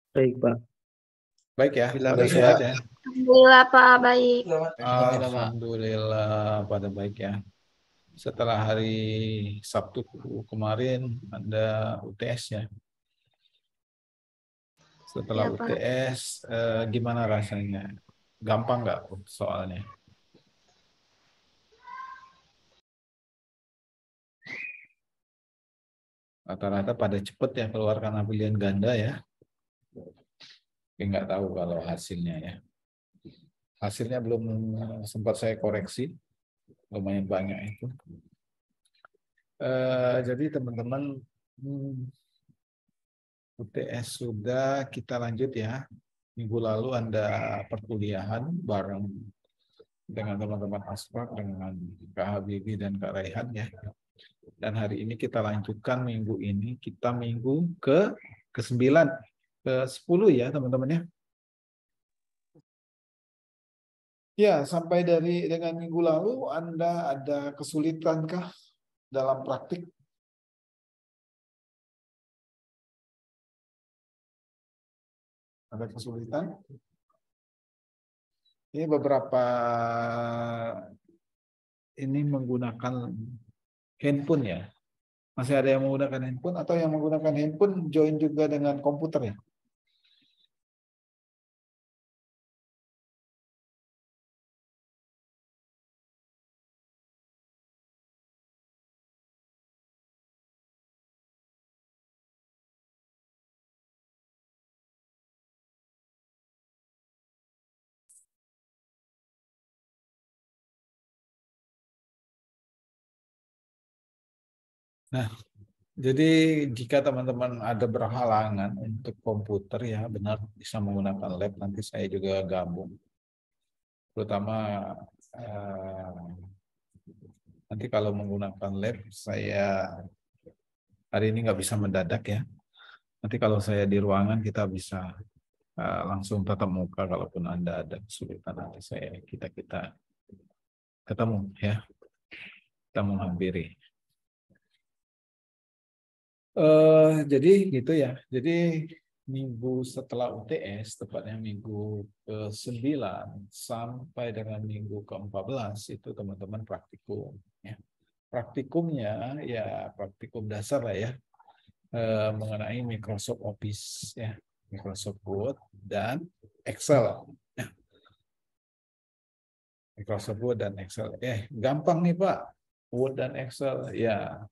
Baik, Pak. Baik ya, Alhamdulillah, pada baik sehat ya. ya. Alhamdulillah Pak, baik. Alhamdulillah pada baik ya. Setelah hari Sabtu kemarin Anda UTS ya. Setelah Ya, Pak. UTS gimana rasanya? Gampang nggak soalnya? Rata-rata pada cepet ya keluarkan pilihan ganda ya. Tapi nggak tahu kalau hasilnya ya. Hasilnya belum sempat saya koreksi, lumayan banyak itu. Jadi teman-teman UTS sudah, kita lanjut ya. Minggu lalu Anda perkuliahan bareng dengan teman-teman Aspak, dengan Kak Habibie dan Kak Raihan ya. Dan hari ini kita lanjutkan minggu ini, kita minggu ke-9, ke-10 ya teman-teman ya. Ya, sampai dengan minggu lalu Anda ada kesulitankah dalam praktik? Ada kesulitan? Ini beberapa ini menggunakan handphone ya. Masih ada yang menggunakan handphone atau yang menggunakan handphone join juga dengan komputer ya? Nah, jadi jika teman-teman ada berhalangan untuk komputer ya benar bisa menggunakan lab, nanti saya juga gabung. Terutama nanti kalau menggunakan lab saya hari ini nggak bisa mendadak ya. Nanti kalau saya di ruangan kita bisa langsung tatap muka, kalaupun Anda ada kesulitan nanti kita ketemu ya. Kita menghampiri. Jadi gitu ya. Jadi minggu setelah UTS, tepatnya minggu ke-9 sampai dengan minggu ke-14 itu teman-teman praktikum. Ya. Praktikumnya ya praktikum dasar lah ya, mengenai Microsoft Office ya, Microsoft Word dan Excel. Ya. Microsoft Word dan Excel. Gampang nih Pak, Word dan Excel ya.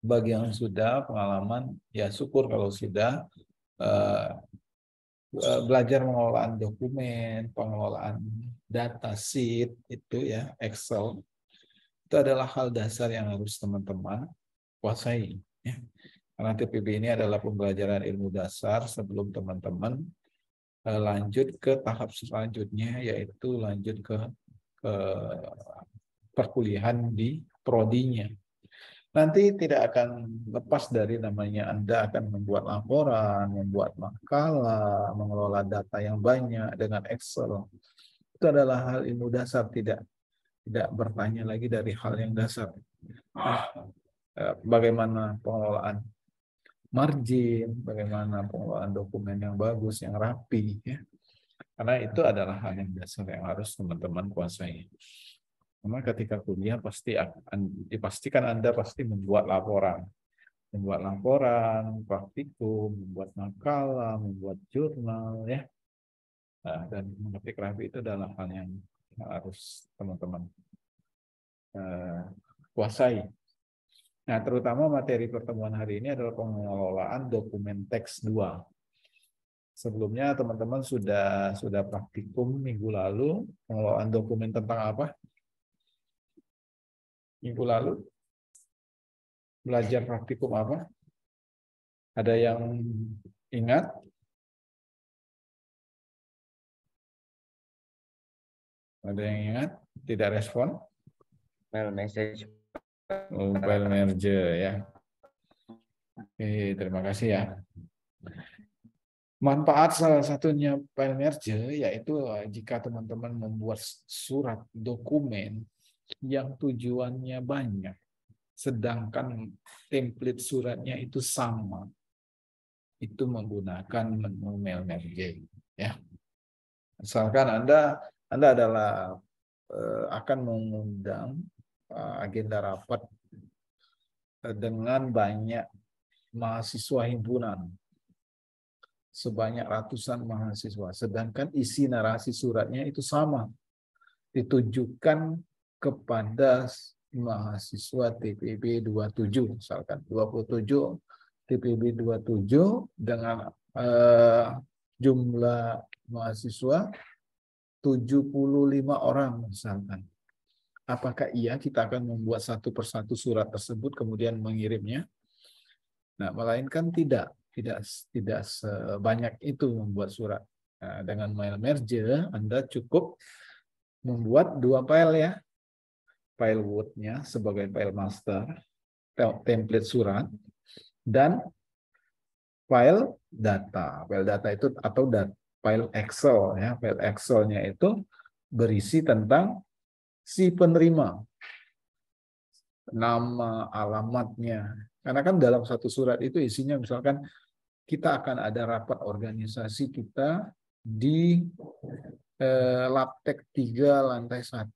Bagi yang sudah pengalaman, ya syukur kalau sudah belajar pengelolaan dokumen, pengelolaan data sheet itu ya, Excel. Itu adalah hal dasar yang harus teman-teman kuasai. Ya. Karena TPB ini adalah pembelajaran ilmu dasar sebelum teman-teman lanjut ke tahap selanjutnya, yaitu lanjut ke perkuliahan di prodinya. Nanti tidak akan lepas dari namanya Anda akan membuat laporan, membuat makalah, mengelola data yang banyak dengan Excel. Itu adalah hal ilmu dasar, tidak bertanya lagi dari hal yang dasar. Bagaimana pengelolaan margin, bagaimana pengelolaan dokumen yang bagus, yang rapi, ya. Karena itu adalah hal yang dasar yang harus teman-teman kuasai. Karena ketika kuliah dipastikan Anda pasti membuat laporan, praktikum, membuat makalah, membuat jurnal, ya. Nah, dan mengetik rapi itu adalah hal yang harus teman-teman kuasai. Nah, terutama materi pertemuan hari ini adalah pengelolaan dokumen teks 2. Sebelumnya teman-teman sudah praktikum minggu lalu, pengelolaan dokumen tentang apa? Minggu lalu belajar praktikum apa? Ada yang ingat? Ada yang ingat? Tidak respon? File message. File merger ya. Oke, terima kasih ya. Manfaat salah satunya file merger yaitu jika teman-teman membuat surat dokumen yang tujuannya banyak, sedangkan template suratnya itu sama. itu menggunakan menu mail merge, ya. Misalkan Anda adalah akan mengundang agenda rapat dengan banyak mahasiswa himpunan, sebanyak ratusan mahasiswa, sedangkan isi narasi suratnya itu sama, ditujukan kepada mahasiswa TPB 27, misalkan 27 TPB 27 dengan jumlah mahasiswa 75 orang misalkan. Apakah iya kita akan membuat satu persatu surat tersebut kemudian mengirimnya? Nah, melainkan tidak sebanyak itu membuat surat. Nah, dengan mail merge Anda cukup membuat 2 file, ya. File Word-nya sebagai file master, template surat, dan file data. File data itu atau file Excel, ya. File Excel-nya itu berisi tentang si penerima, nama, alamatnya. Karena kan dalam satu surat itu isinya misalkan kita akan ada rapat organisasi kita di Laptek 3 lantai 1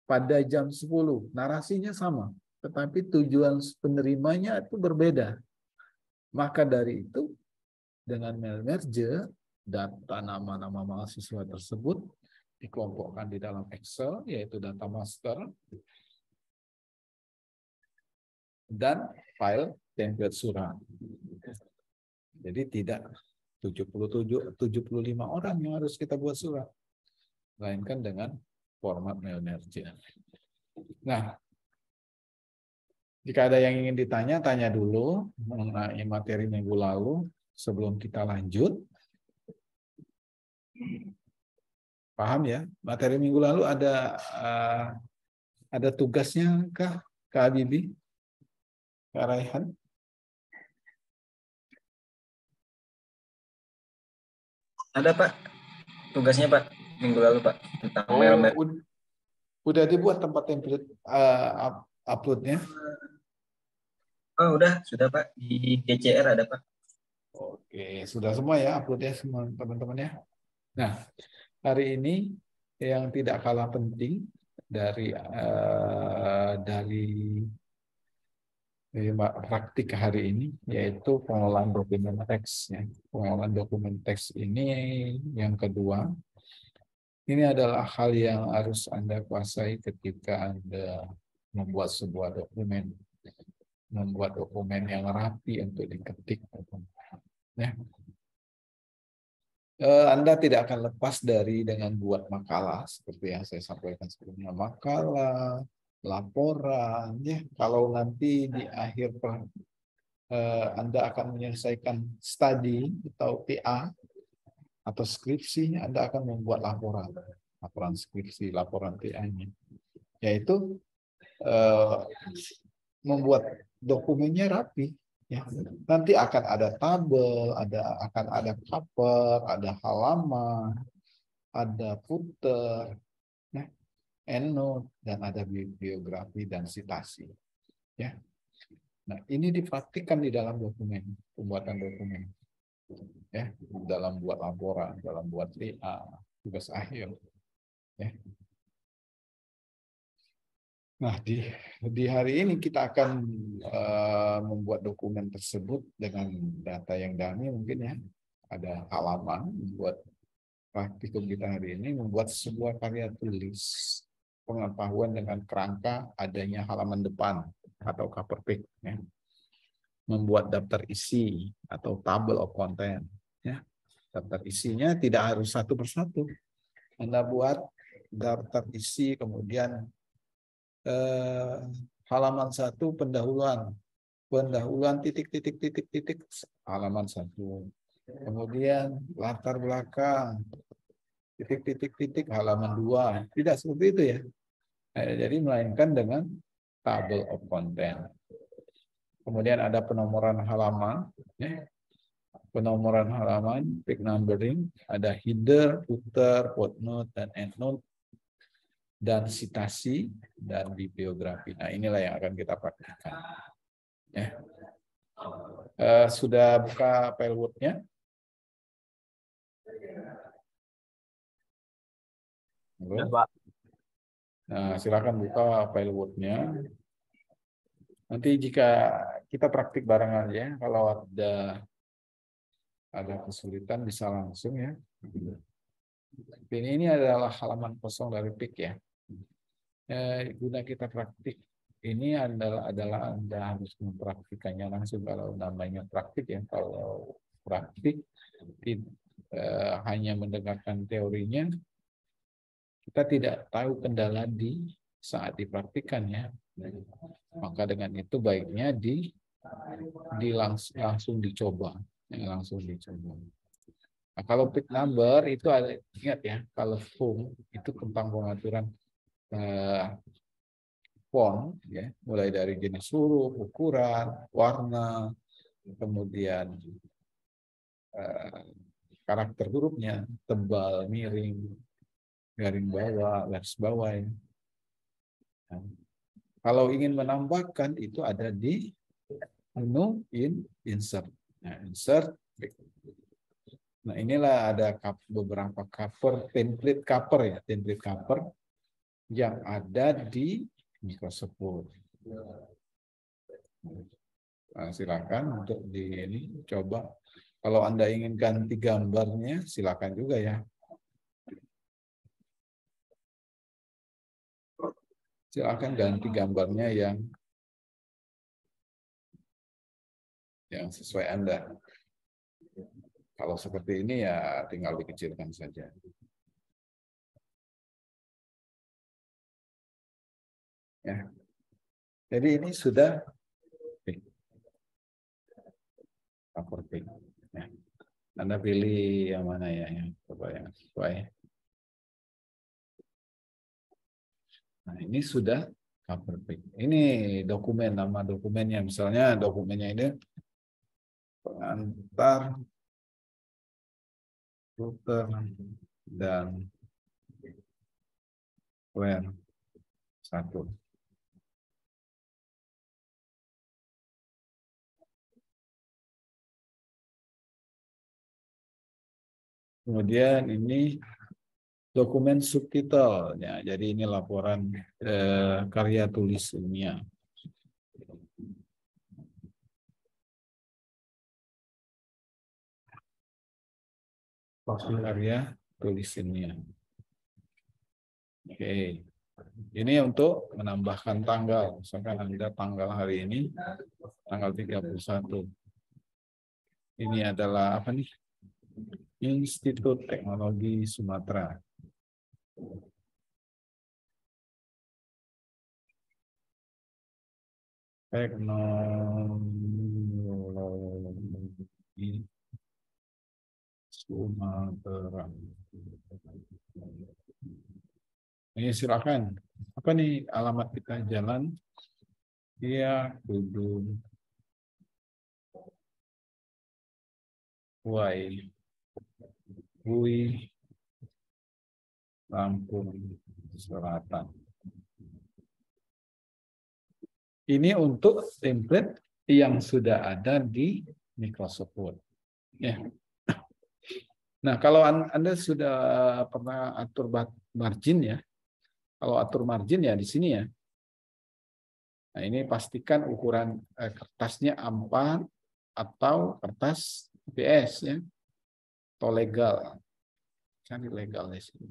pada jam 10. Narasinya sama, tetapi tujuan penerimanya itu berbeda. Maka dari itu dengan mail merge, data nama-nama mahasiswa tersebut dikelompokkan di dalam Excel, yaitu data master dan file template surat. Jadi tidak 75 orang yang harus kita buat surat, melainkan dengan format mail merge. Nah, jika ada yang ingin ditanya, tanya dulu mengenai materi minggu lalu sebelum kita lanjut. Paham ya? Materi minggu lalu ada tugasnya kah, Kak Habibie? Kak Raihan? Ada Pak, tugasnya Pak, minggu lalu Pak, tentang mail merge. Udah dibuat tempat template uploadnya? Oh udah, sudah Pak, di DCR ada Pak. Oke, sudah semua ya uploadnya semua teman-teman ya. Nah, hari ini yang tidak kalah penting dari praktik hari ini yaitu pengolahan dokumen teks. Ya. Pengolahan dokumen teks ini yang kedua. Ini adalah hal yang harus Anda kuasai ketika Anda membuat sebuah dokumen. Membuat dokumen yang rapi untuk diketik. Ya. Anda tidak akan lepas dengan buat makalah seperti yang saya sampaikan sebelumnya, makalah, laporan, ya. Kalau nanti di akhir Anda akan menyelesaikan studi atau TA atau skripsi, Anda akan membuat laporan skripsi, laporan TA-nya, yaitu membuat dokumennya rapi. Ya. Nanti akan ada tabel, akan ada cover, ada halaman, ada footer, ya, endnote, dan ada biografi dan citasi. Ya. Nah, ini dipraktikkan di dalam dokumen, pembuatan dokumen. Ya, dalam buat laporan, dalam buat TA, tugas akhir. Ya. Nah, di hari ini kita akan membuat dokumen tersebut dengan data yang dummy mungkin ya. Ada halaman, membuat praktikum kita hari ini, membuat sebuah karya tulis pengetahuan dengan kerangka adanya halaman depan atau cover page. Ya. Membuat daftar isi atau table of content. Ya. Daftar isinya tidak harus satu persatu. Anda buat daftar isi, kemudian halaman 1 pendahuluan titik halaman 1, kemudian latar belakang titik halaman 2, tidak seperti itu ya. Jadi melainkan dengan table of content. Kemudian ada penomoran halaman, ya. Penomoran halaman, page numbering, ada header, footer, footnote, dan endnote, dan citasi, dan bibliografi. Nah, inilah yang akan kita praktikkan. Ya. Sudah buka file Word-nya? Ya, Pak. Nah, silakan buka file Word-nya. Nanti jika kita praktik bareng aja, kalau ada kesulitan bisa langsung ya. Ini adalah halaman kosong dari PIK ya. Guna kita praktik ini adalah Anda harus mempraktikannya langsung. Kalau namanya praktik ya, kalau praktik hanya mendengarkan teorinya, kita tidak tahu kendala di saat dipraktikkan ya. Maka dengan itu baiknya langsung dicoba, langsung dicoba. Nah, kalau PIK number itu ada, ingat ya, kalau font itu tentang pengaturan font ya, mulai dari jenis huruf, ukuran, warna, kemudian karakter hurufnya, tebal, miring, garing bawah, garis bawah ya. Nah, kalau ingin menambahkan itu ada di menu insert. Nah, insert. Nah, inilah ada beberapa cover, template cover ya, template cover yang ada di Microsoft Word. Nah, silakan untuk ini coba. Kalau Anda ingin ganti gambarnya, silakan juga ya. Silakan ganti gambarnya yang sesuai Anda. Kalau seperti ini ya tinggal dikecilkan saja. Ya. Jadi ini sudah cover page. Ya. Anda pilih yang mana ya, yang sesuai. Nah, ini sudah cover page. Ini dokumen, nama dokumennya. Misalnya dokumennya ini pengantar, router, dan web 1. Kemudian ini dokumen subtitle, ya, jadi ini laporan karya tulis ilmiah. Karya tulis ilmiah. Oke, ini untuk menambahkan tanggal. Misalkan Anda tanggal hari ini, tanggal 31. Ini adalah apa nih? Institut Teknologi Sumatera. Teknologi Sumatera. Ini silakan. Apa nih alamat kita? Jalan Iya Gedung Hui, Lampung Selatan. Ini untuk template yang sudah ada di Microsoft Word. Ya. Nah, kalau Anda sudah pernah atur margin ya, kalau atur margin ya di sini ya. Nah, ini pastikan ukuran kertasnya A4 atau kertas PS ya, atau legal. Cari legal di sini.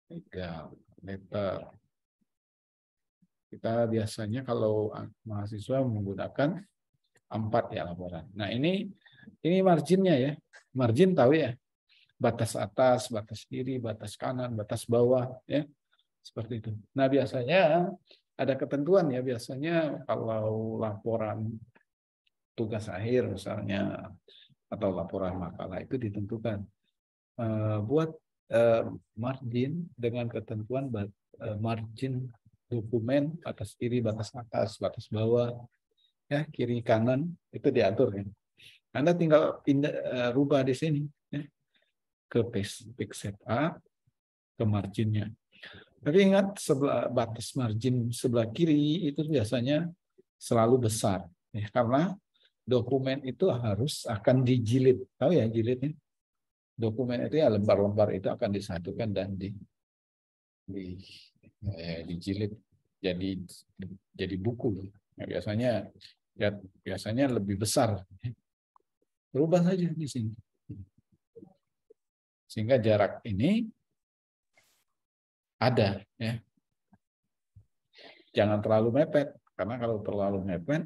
Legal, letter. Kita biasanya kalau mahasiswa menggunakan A4 ya laporan. Nah, ini marginnya ya. Margin tahu ya. Batas atas, batas kiri, batas kanan, batas bawah ya. Seperti itu. Nah, biasanya ada ketentuan ya, biasanya kalau laporan tugas akhir misalnya atau laporan makalah itu ditentukan buat margin dengan ketentuan margin dokumen batas kiri, batas atas, batas bawah ya, kiri kanan itu diatur ya. Anda tinggal rubah di sini ya, ke pixel A ke marginnya. Tapi ingat batas margin sebelah kiri itu biasanya selalu besar Ya, karena dokumen itu harus akan dijilid. Tahu ya jilidnya? Dokumen itu ya lembar-lembar itu akan disatukan dan dijilid jadi buku. Nah, biasanya lebih besar. Berubah saja di sini. Sehingga jarak ini ada, ya. Jangan terlalu mepet, karena kalau terlalu mepet,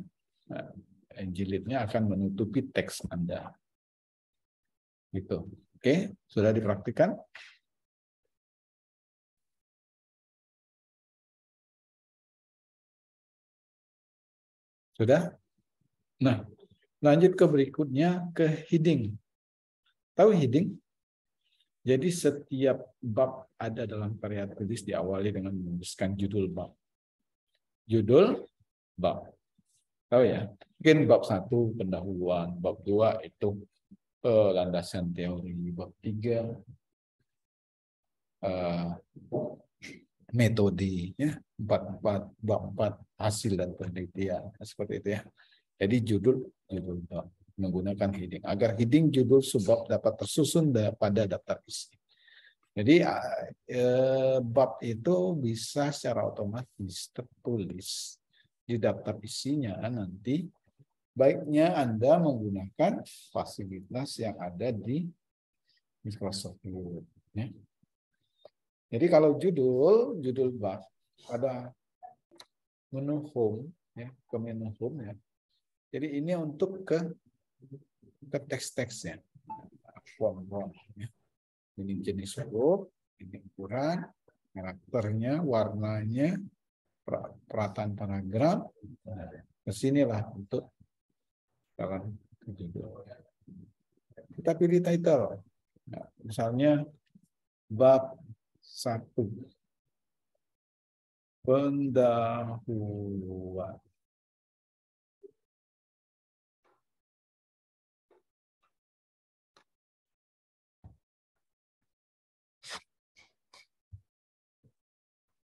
jilidnya akan menutupi teks Anda. Gitu. Oke, sudah dipraktikkan? Sudah? Nah, lanjut ke berikutnya, ke heading. Tahu heading? Jadi setiap bab ada dalam karya tulis diawali dengan menuliskan judul bab. Judul bab. Tahu ya? Mungkin bab 1 pendahuluan, bab 2 itu landasan teori, bab 3 metode, ya, bab 4 hasil dan penelitian, seperti itu ya. Jadi judul bab menggunakan heading agar heading judul subbab dapat tersusun pada daftar isi. Jadi bab itu bisa secara otomatis tertulis di daftar isinya nanti. Baiknya Anda menggunakan fasilitas yang ada di Microsoft Word. Ya. Jadi kalau judul bab ada menu home, ya, ke menu home ya. Jadi ini untuk ke teks-teksnya, form, ya. Ini jenis huruf, ini ukuran, karakternya, warnanya, perataan paragraf. Kesinilah untuk dalam judul. Kita pilih title. Nah, misalnya bab 1 pendahuluan.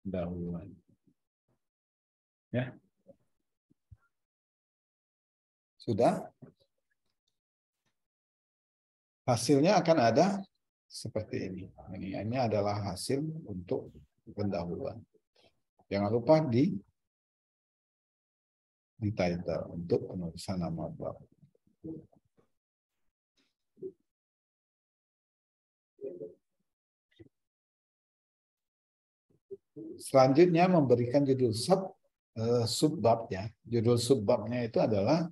Pendahuluan. Ya. Sudah? Hasilnya akan ada seperti ini. Ini adalah hasil untuk pendahuluan. Jangan lupa di title untuk penulisan nama bab. Selanjutnya memberikan judul subbab ya. Judul subbabnya itu adalah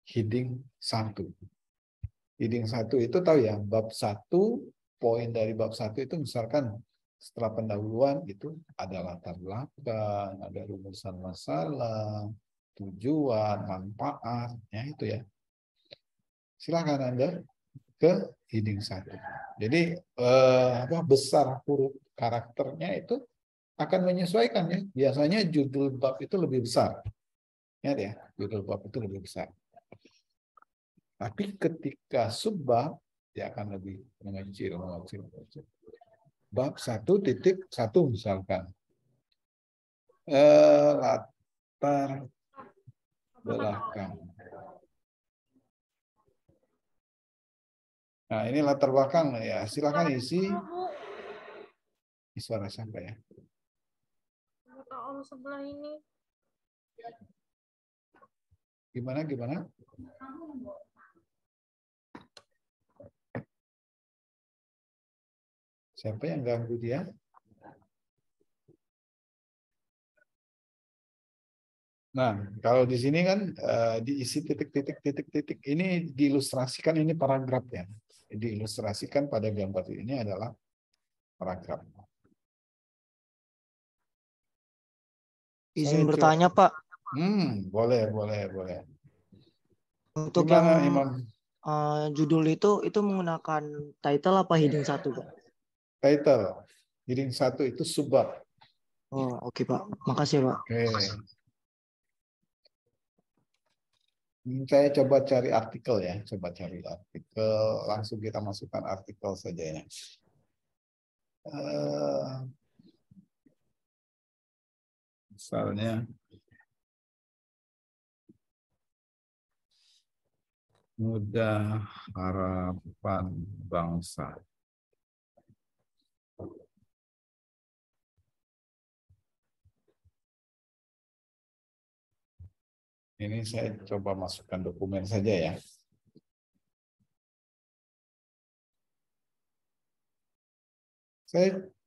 heading 1. Heading 1 itu tahu ya, bab 1, poin dari bab 1 itu misalkan setelah pendahuluan itu ada latar belakang, ada rumusan masalah, tujuan, manfaat, ya itu ya. Silakan Anda ke heading 1. Jadi besar huruf karakternya itu akan menyesuaikan ya. Biasanya judul bab itu lebih besar. Ya, judul bab itu lebih besar. Tapi ketika subbab dia akan lebih mengecil. Bab 1.1 misalkan. Latar belakang. Nah, ini latar belakang ya. Silakan isi. Suara siapa ya? Om sebelah ini. Gimana? Siapa yang ganggu dia? Nah, kalau di sini kan diisi titik-titik ini diilustrasikan, ini paragraf ya. Diilustrasikan pada gambar ini adalah paragraf. Izin bertanya, Pak. Boleh. Untuk gimana, yang Imam? Judul itu menggunakan title apa heading 1, Pak? Title. Heading 1 itu subbab. Oh, oke, Pak. Makasih, Pak. Oke. Saya coba cari artikel ya. Langsung kita masukkan artikel saja ya. Misalnya Muda Harapan Bangsa. Ini saya coba masukkan dokumen saja ya.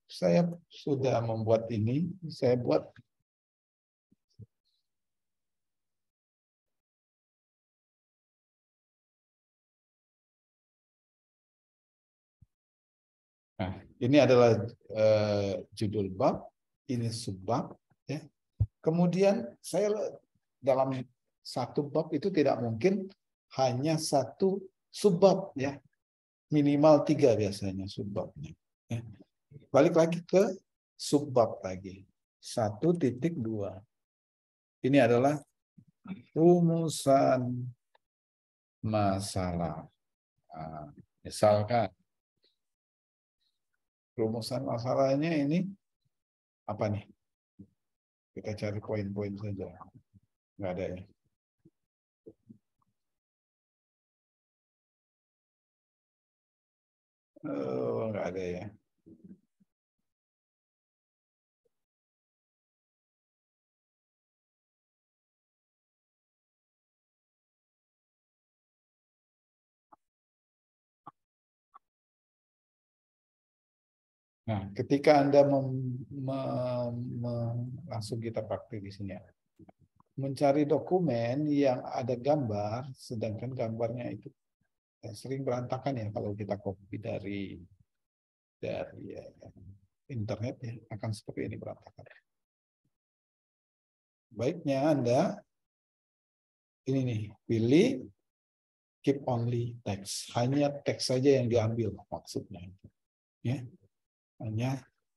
Saya sudah membuat ini, saya buat nah, ini adalah judul bab, ini subbab ya. Kemudian saya dalam satu bab itu tidak mungkin hanya satu subbab ya. Minimal 3 biasanya subbabnya. Ya. Balik lagi ke subbab lagi. 1.2. Ini adalah rumusan masalah. Nah, misalkan rumusan masalahnya ini apa nih? Kita cari poin-poin saja. Nggak ada ya. Oh, nggak ada ya. Nah, ketika Anda langsung kita praktik di sini ya. Mencari dokumen yang ada gambar, sedangkan gambarnya itu sering berantakan ya kalau kita copy dari internet ya, akan seperti ini berantakan. Baiknya Anda ini nih, pilih keep only text, hanya teks saja yang diambil maksudnya, ya,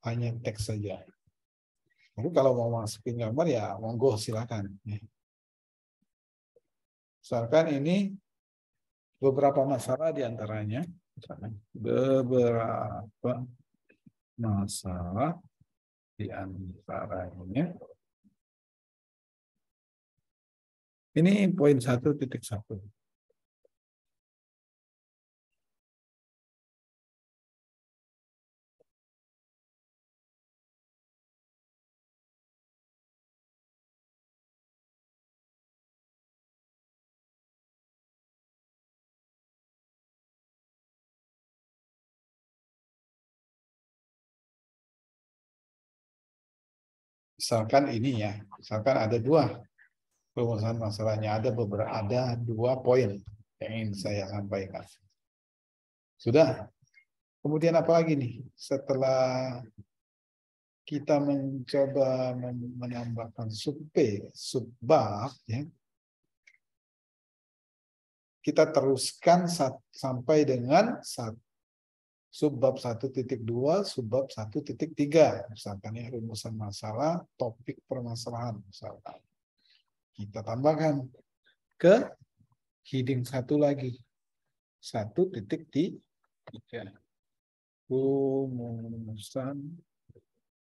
hanya teks saja. Lalu kalau mau masukin gambar ya monggo silakan. Ya. Misalkan ini beberapa masalah diantaranya, beberapa masalah diantaranya. Ini poin 1.1. Misalkan ini ya, misalkan ada 2 rumusan masalahnya, ada 2 poin yang ingin saya sampaikan. Sudah. Kemudian apa lagi nih? Setelah kita mencoba menambahkan subbab, ya, kita teruskan sampai dengan subbab 1.2, subbab 1.3. Misalkan ya, rumusan masalah, topik permasalahan. Misalkan. Kita tambahkan ke heading 1 lagi. 1.3. Rumusan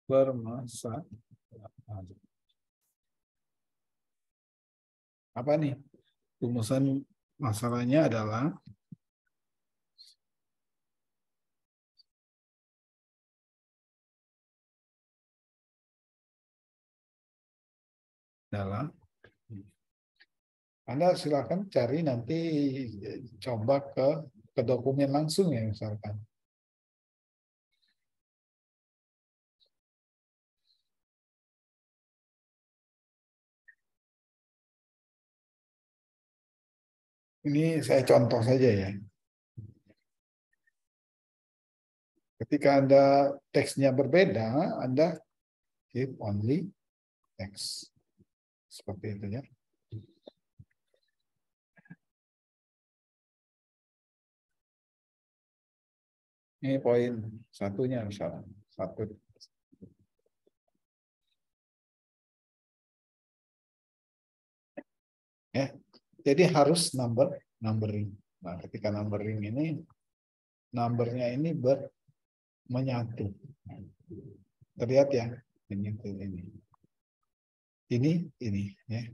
permasalahan. Apa nih? Rumusan masalahnya adalah Anda silakan cari nanti, coba ke dokumen langsung ya misalkan. Ini saya contoh saja ya. Ketika Anda teksnya berbeda, Anda keep only text. Seperti itu ya. Ini poin 1-nya misalnya. 1. Ya. Jadi harus numbering. Nah, ketika numbering ini, numbernya ini menyatu. Terlihat ya, ini. Ini ya.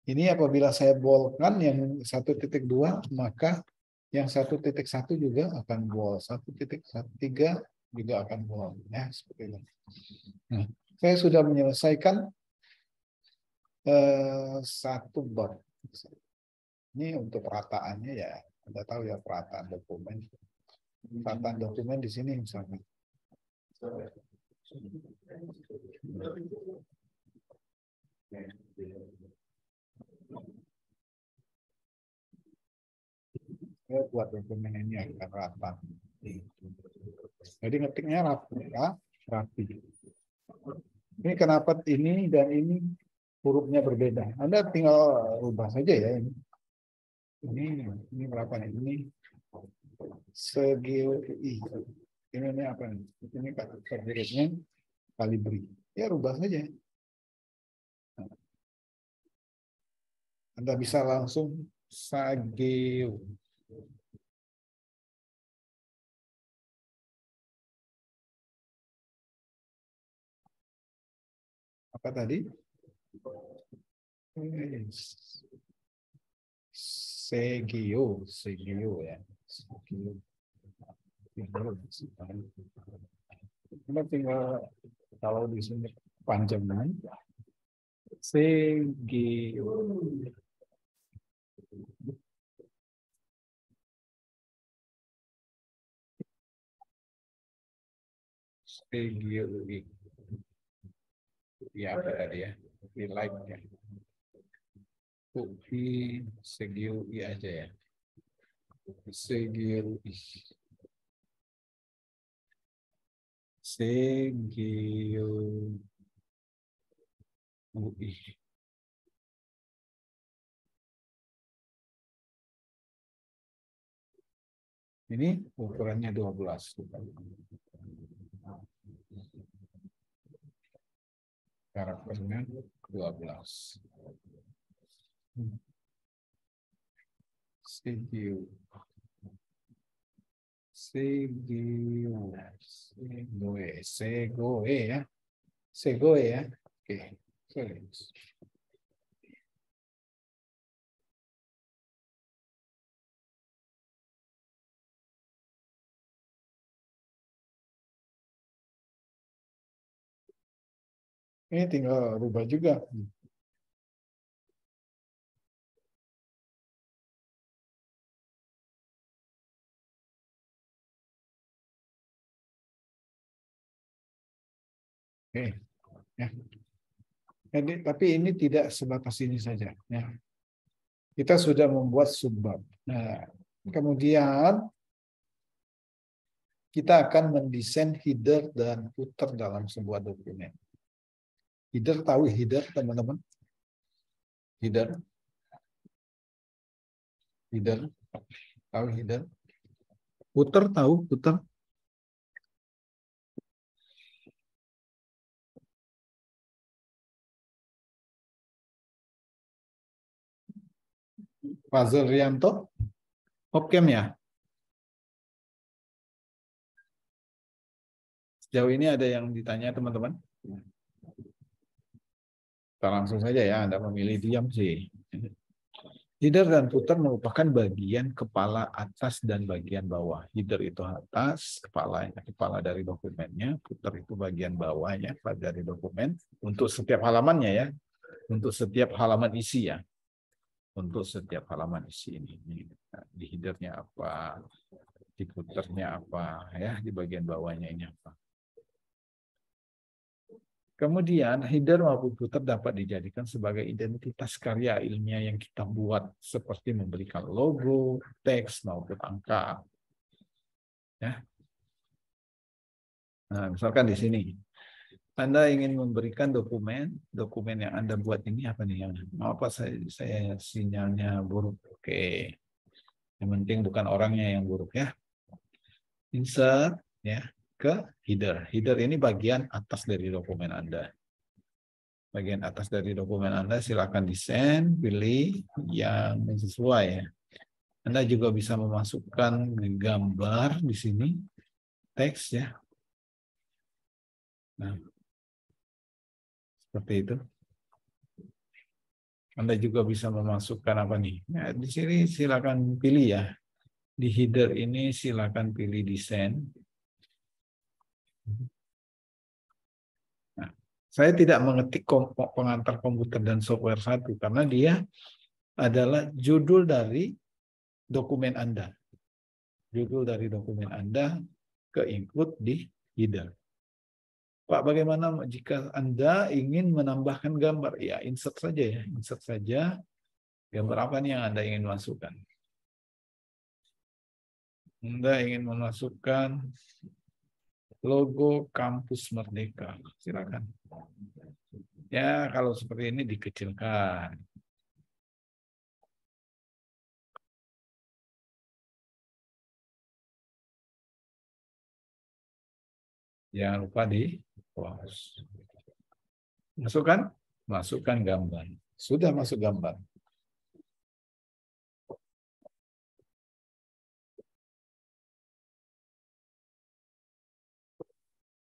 Ini apabila saya boldkan yang 1.2, maka yang 1.1 juga akan bold, 1.3 juga akan bold, ya seperti itu. Nah, saya sudah menyelesaikan satu bab. Ini untuk perataannya ya, Anda tahu ya perataan dokumen. Perataan dokumen di sini misalnya. Saya buat dokumen ini akan rata. Jadi ngetiknya rapi. Ini kenapa ini dan ini hurufnya berbeda? Anda tinggal ubah saja ya ini. Ini berapa nih? Ini segi ini apa nih? Ini hurufnya kalibri. Ya rubah saja. Anda bisa langsung sageu. Apa tadi? Segio ya. Segio. Kita tinggal kalau di sini panjangan segio. Segio. Ya apa tadi ya? Di like ya. UI segi UI aja ya. Segi UI. Segi UI. Ini ukurannya 12. Karakternya 12. Segiu ya. Segoe ya. Oke. Sorry. Ini tinggal rubah juga. Oke, ya. Jadi, tapi ini tidak sebatas ini saja. Ya. Kita sudah membuat subbab. Nah, kemudian kita akan mendesain header dan footer dalam sebuah dokumen. Header tahu header teman-teman? Header tahu header? Footer tahu footer? Fazil Rianto, Opkem ya. Sejauh ini ada yang ditanya teman-teman? Kita langsung saja ya, Anda memilih diam sih. Header dan footer merupakan bagian kepala atas dan bagian bawah. Header itu atas, kepala dari dokumennya. Footer itu bagian bawahnya dari dokumen. Untuk setiap halamannya ya. Untuk setiap halaman isi ya. Untuk setiap halaman isi ini. Di headernya apa, di footernya apa, ya di bagian bawahnya ini apa. Kemudian header maupun footer dapat dijadikan sebagai identitas karya ilmiah yang kita buat, seperti memberikan logo, teks maupun angka. Ya. Nah, misalkan di sini. Anda ingin memberikan dokumen yang Anda buat ini apa nih yang apa saya sinyalnya buruk. Oke. Yang penting bukan orangnya yang buruk ya. Insert ya ke header. Header ini bagian atas dari dokumen Anda. Bagian atas dari dokumen Anda silakan desain, pilih yang sesuai ya. Anda juga bisa memasukkan gambar di sini, teks ya. Nah, seperti itu. Anda juga bisa memasukkan apa nih? Nah, di sini silakan pilih ya. Di header ini silakan pilih desain. Nah, saya tidak mengetik pengantar komputer dan software 1 karena dia adalah judul dari dokumen Anda. Judul dari dokumen Anda ke-include di header. Pak, bagaimana jika Anda ingin menambahkan gambar? Ya, insert saja ya. Insert saja. Gambar apa nih yang Anda ingin masukkan? Anda ingin memasukkan logo Kampus Merdeka. Silakan. Ya, kalau seperti ini dikecilkan. Jangan lupa di close. Masukkan gambar. Sudah masuk gambar.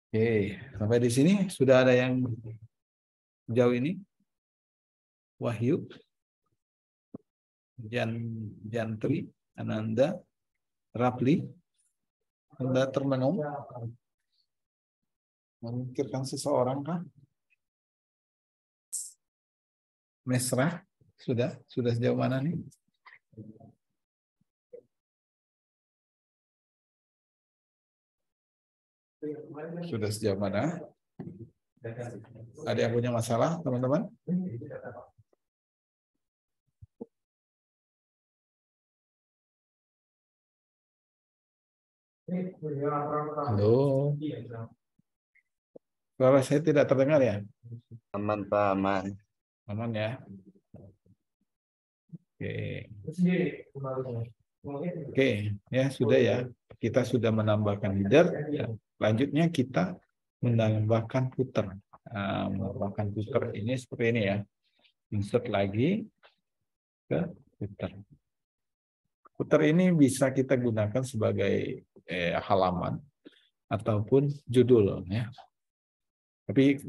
Oke, sampai di sini sudah ada yang jauh ini. Wahyu, Jantri, Ananda, Rapli, Anda termenung. Memikirkan seseorang kah? Mesra, sudah sejauh mana nih? Sudah sejauh mana? Ada yang punya masalah, teman-teman? Halo. Suara saya tidak terdengar ya? Aman, Pak, aman. Aman ya? Oke. Oke, ya sudah ya. Kita sudah menambahkan header. Ya. Selanjutnya kita menambahkan footer. Nah, menambahkan footer ini seperti ini ya. Insert lagi ke footer. Footer ini bisa kita gunakan sebagai halaman ataupun judul ya. Tapi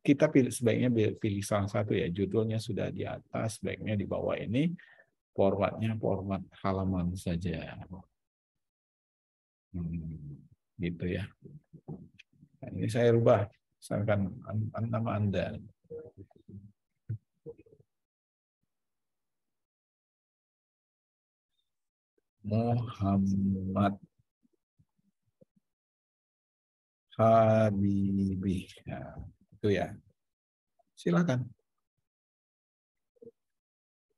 kita sebaiknya pilih salah satu ya. Judulnya sudah di atas, sebaiknya di bawah ini formatnya format halaman saja. Gitu ya. Nah, ini saya rubah, misalkan nama Anda. Muhammad Habibi. Nah, itu ya. Silakan.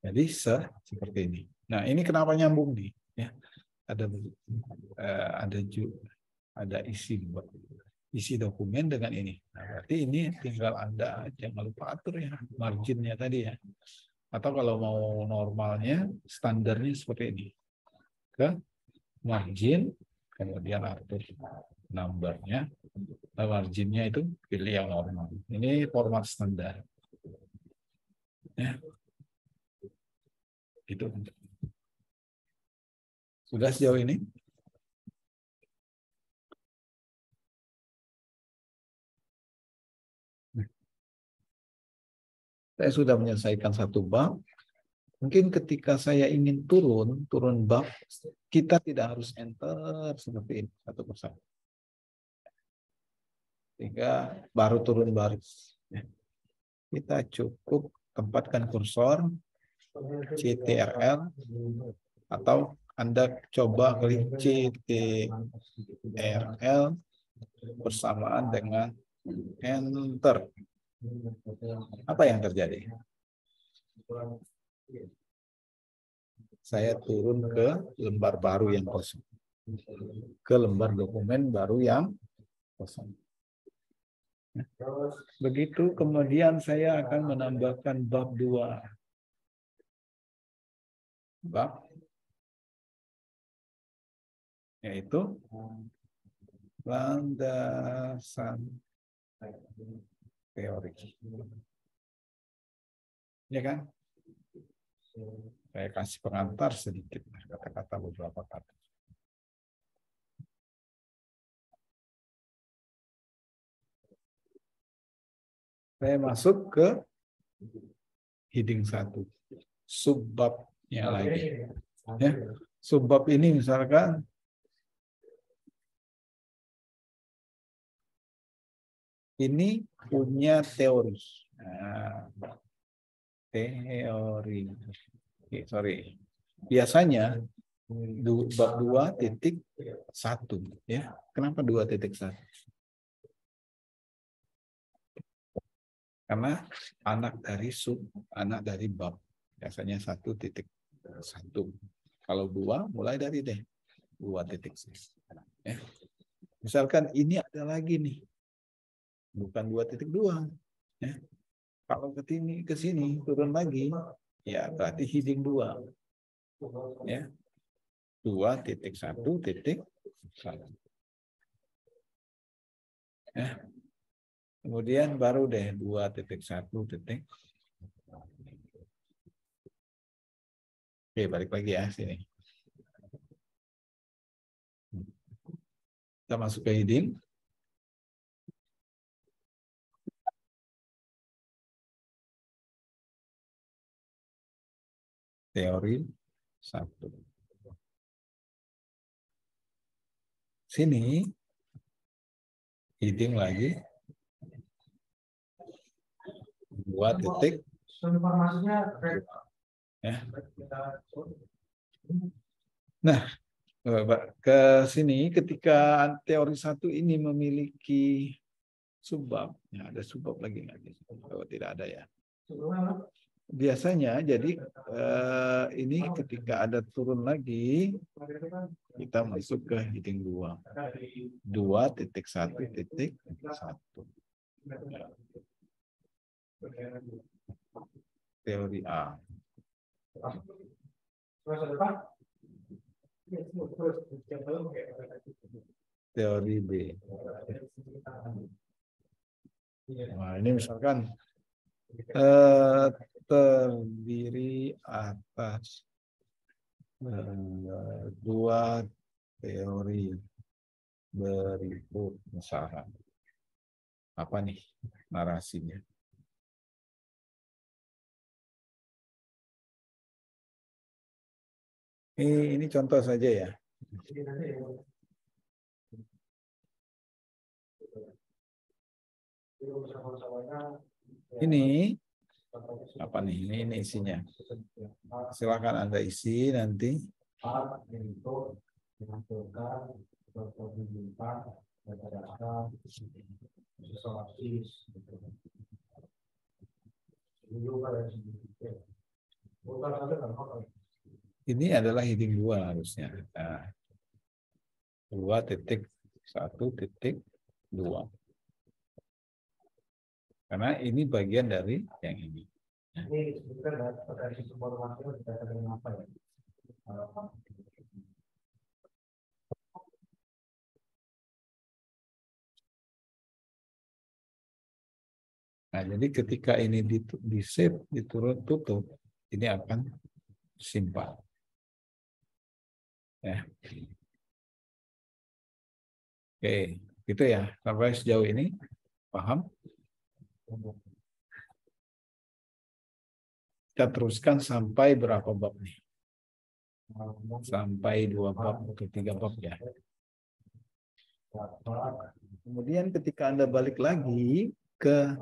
Jadi seperti ini. Nah, ini kenapa nyambung nih? Ya, ada isi dokumen dengan ini. Nah, berarti ini tinggal Anda jangan lupa atur ya marginnya tadi ya. Atau kalau mau normalnya standarnya seperti ini. Ke margin, kemudian atur numbernya. Nah, marginnya itu pilih yang normal. Ini format standar. Ya. Gitu. Sudah sejauh ini? Saya sudah menyelesaikan satu bab. Mungkin ketika saya ingin turun bab, kita tidak harus enter seperti ini satu persatu. Sehingga baru turun baris. Kita cukup tempatkan kursor CTRL atau Anda coba klik CTRL bersamaan dengan enter. Apa yang terjadi? Saya turun ke lembar baru yang kosong. Ke lembar dokumen baru yang kosong. Begitu kemudian saya akan menambahkan bab 2. Bab yaitu landasan teori. Ya kan? Saya kasih pengantar sedikit kata-kata beberapa kata. Saya masuk ke heading 1. Subbabnya lagi. Ya. Subbab ini misalkan ini punya teori. Nah, teori. Oke, sorry. Biasanya bab 2.1 ya. Kenapa 2.1? Karena anak dari bab. Biasanya 1.1. Kalau 2 mulai dari 2.1. Ya. Misalkan ini ada lagi nih. Bukan 2.2. Ya. Kalau ke sini turun lagi, ya berarti heading 2. Ya. 2.1.1. Ya. Kemudian baru 2.1. Oke, balik lagi ya sini. Kita masuk ke heading. Teori 1. Sini heading lagi 2.2. Ya. Nah, ke sini ketika teori 1 ini memiliki subbab, ya ada subbab lagi nggak? Oh, tidak ada ya. Biasanya jadi ini ketika ada turun lagi kita masuk ke heading 2. 2.1.1. Teori A. Teori B. Nah, ini misalkan terdiri atas 2 teori berikut misalkan. Apa nih narasinya? Ini contoh saja ya. Ini apa nih? Ini isinya. Silakan Anda isi nanti. Ini adalah heading 2 harusnya. Nah, 2.1.2. Karena ini bagian dari yang ini. Nah, jadi ketika ini di save, diturun tutup, ini akan simpan. Ya. Oke, gitu ya. Sampai sejauh ini paham? Kita teruskan sampai berapa bab nih? Sampai 2 bab ke 3 bab ya. Kemudian ketika Anda balik lagi ke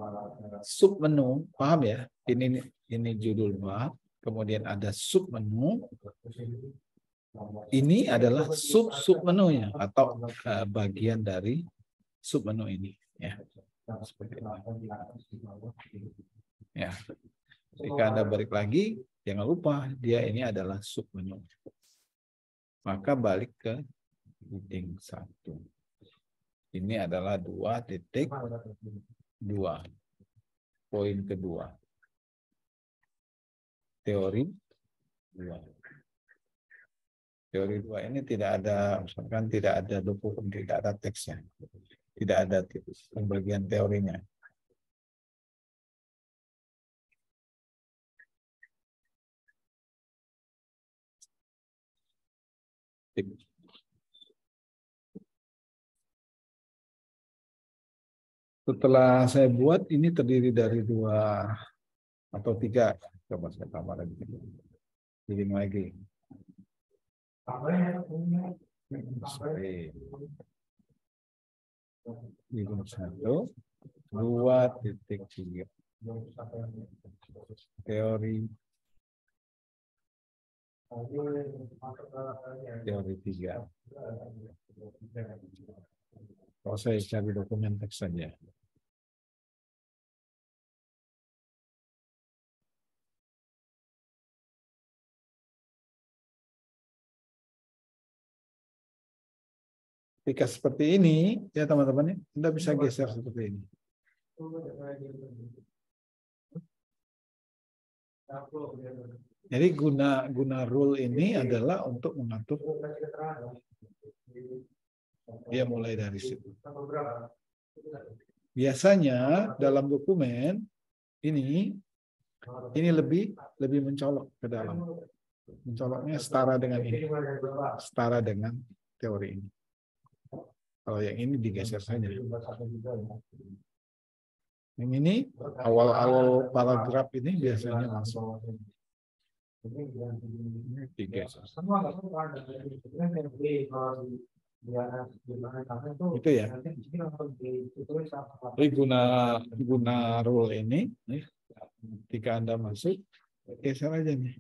submenu, paham ya? Ini judul bab, kemudian ada submenu. Ini adalah submenunya atau bagian dari submenu ini ya. Seperti itu. Ya. Jika Anda balik lagi, jangan lupa dia ini adalah submenu. Maka balik ke heading 1. Ini adalah 2.2. Poin kedua. Teori 2. Teori 2 ini tidak ada, misalkan tidak ada dokumen, tidak ada teksnya. Tidak ada pembagian teorinya. Setelah saya buat, ini terdiri dari 2 atau 3. Coba saya tambah lagi. Heading lagi. Heading 1, 2.3. Teori 3. Kalau saya cari dokumen teks saja. Ketika seperti ini, ya teman-teman, Anda bisa geser seperti ini. Jadi guna rule ini adalah untuk mengatur dia mulai dari situ. Biasanya dalam dokumen ini lebih mencolok ke dalam. Mencoloknya setara dengan ini. Setara dengan teori ini. Kalau yang ini digeser saja. Yang ini awal-awal paragraf ini biasanya langsung digeser. Itu ya. Jadi guna rule ini, ketika Anda masuk, geser aja nih.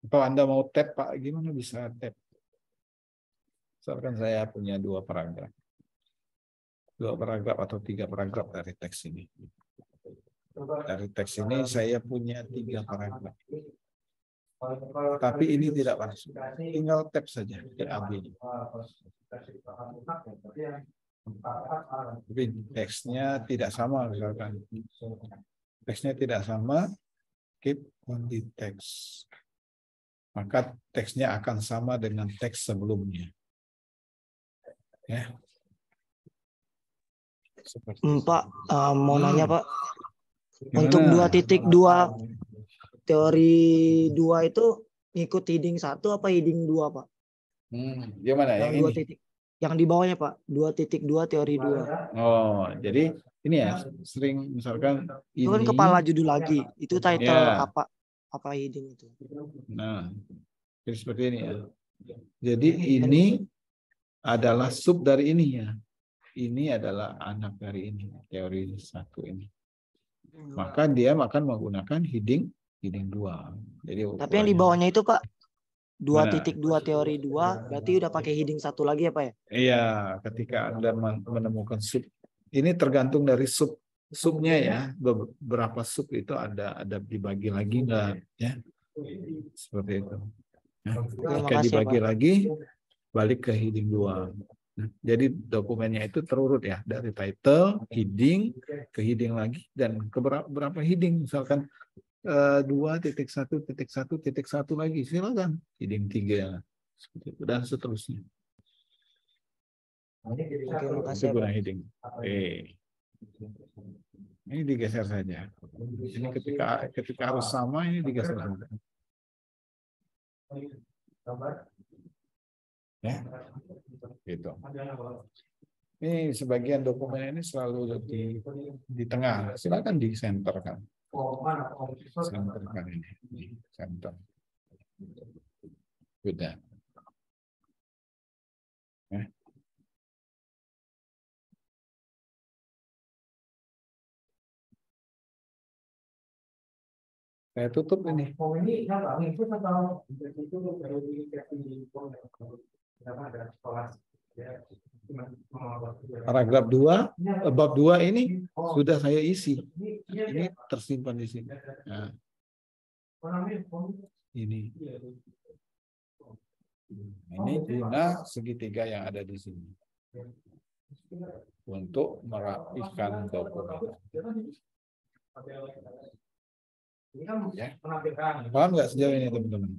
Kalau Anda mau tab, Pak, gimana bisa tab? Misalkan saya punya 2 paragraf. 2 paragraf atau 3 paragraf dari teks ini. Dari teks ini saya punya 3 paragraf. Tapi ini tidak masuk. Tinggal tab saja di AB. Tapi teksnya tidak sama misalkan. Teksnya tidak sama, keep on the text. Maka teksnya akan sama dengan teks sebelumnya. Ya. Pak, mau nanya Pak. Gimana? Untuk 2.2 teori 2 itu ngikut heading 1 apa heading 2 Pak? Gimana yang ini? Yang di bawahnya Pak, 2.2 teori 2. Oh, jadi ini ya sering misalkan Itu kan ini, kepala judul lagi. Itu title ya. apa heading itu? Nah, jadi seperti ini ya. Jadi ini adalah sub dari ini ya. Ini adalah anak dari ini, teori 1 ini. Maka dia akan menggunakan heading 2. Jadi tapi yang di bawahnya itu Pak 2.2 teori 2 berarti udah pakai heading 1 lagi ya Pak ya? Iya, ketika Anda menemukan sub, ini tergantung dari subnya ya. Beberapa sub itu ada dibagi lagi enggak ya? Seperti itu. Nah, jika dibagi lagi, balik ke heading 2. Nah, jadi dokumennya itu terurut ya, dari title, heading, ke heading lagi, dan ke berapa heading. Misalkan 2.1.1.1 lagi, silakan. Heading 3, seperti itu, dan seterusnya. Oke, makasih Itu guna Pak. heading. Ini digeser saja. Ini ketika harus sama, ini digeser saja. Ya, gitu. Ini sebagian dokumen ini selalu di tengah. Silakan di center kan. Center kan ini, center. Beda. Ya. Saya tutup ini. Paragraf 2, bab 2 ini sudah saya isi. Ini tersimpan di sini. Nah. Ini guna segitiga yang ada di sini. Untuk merapikan dokumen. Ya. Paham nggak sejauh ini teman-teman?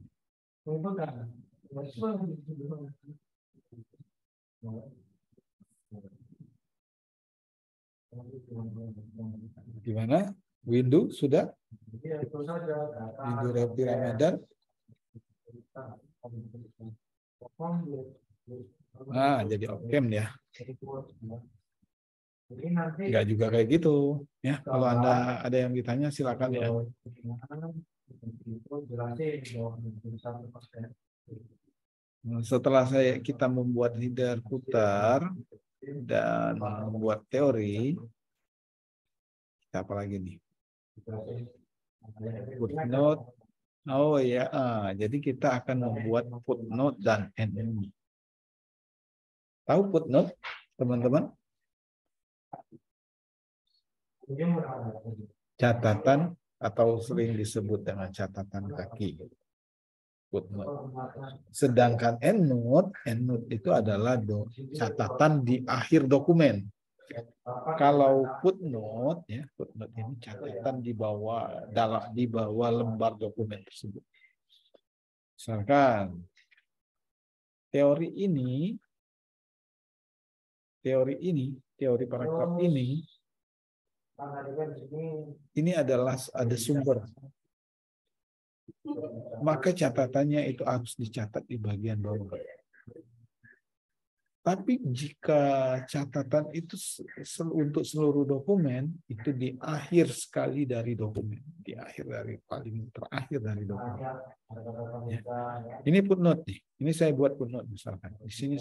Gimana? Windu sudah? Windu Repi Ramadan? Nah, jadi okem ya. Enggak juga kayak gitu. Ya, kalau Anda ada yang ditanya silakan ya. Setelah kita membuat header footer dan membuat teori, kita apa lagi nih? Footnote. Oh ya, jadi kita akan membuat footnote dan endnote. Tahu footnote, teman-teman? Catatan atau sering disebut dengan catatan kaki. Footnote. Sedangkan endnote itu adalah catatan di akhir dokumen. Kalau footnote, ya, footnote ini catatan di bawah lembar dokumen tersebut. Misalkan teori paragraf ini adalah ada sumber. Maka catatannya itu harus dicatat di bagian bawah. Tapi jika catatan itu untuk seluruh dokumen, itu di akhir sekali dari dokumen. Di akhir dari paling terakhir dari dokumen. Ya. Ini footnote nih. Ini saya buat footnote misalkan. Di sini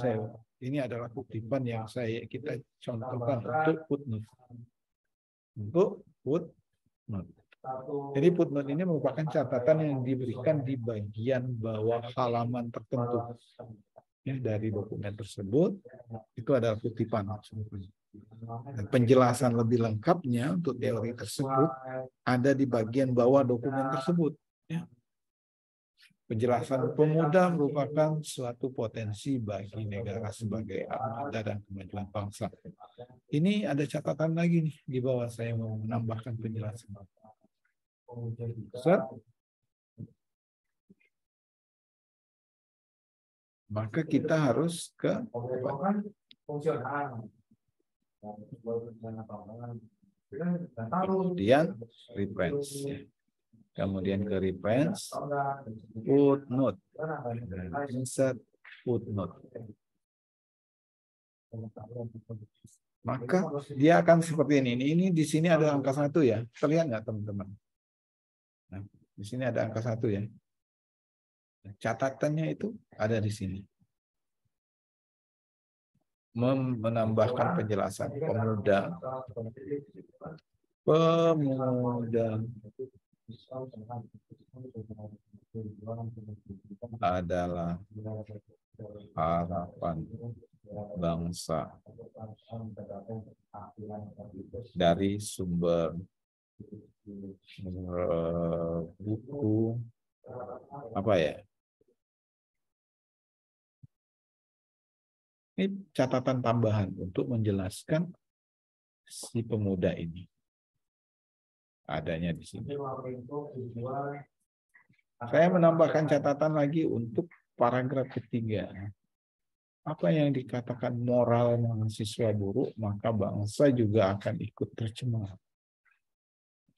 ini adalah kutipan yang kita contohkan untuk footnote. Untuk footnote. Jadi footnote ini merupakan catatan yang diberikan di bagian bawah halaman tertentu. Ya, dari dokumen tersebut itu adalah kutipan. Dan penjelasan lebih lengkapnya untuk teori tersebut ada di bagian bawah dokumen tersebut. Ya. Penjelasan pemuda merupakan suatu potensi bagi negara sebagai armada dan kemajuan bangsa. Ini ada catatan lagi nih di bawah, saya mau menambahkan penjelasan. Ustaz? Maka kita harus ke kemudian reference, kemudian ke reference, footnote, insert footnote. Maka dia akan seperti ini. Ini di sini ada angka 1 ya. Terlihat nggak teman-teman? Nah, di sini ada angka 1 ya. Catatannya itu ada di sini. Menambahkan penjelasan pemuda adalah harapan bangsa dari sumber buku apa ya? Ini catatan tambahan untuk menjelaskan si pemuda ini. Adanya di sini. Saya menambahkan catatan lagi untuk paragraf ketiga. Apa yang dikatakan moral mahasiswa buruk, maka bangsa juga akan ikut tercemar.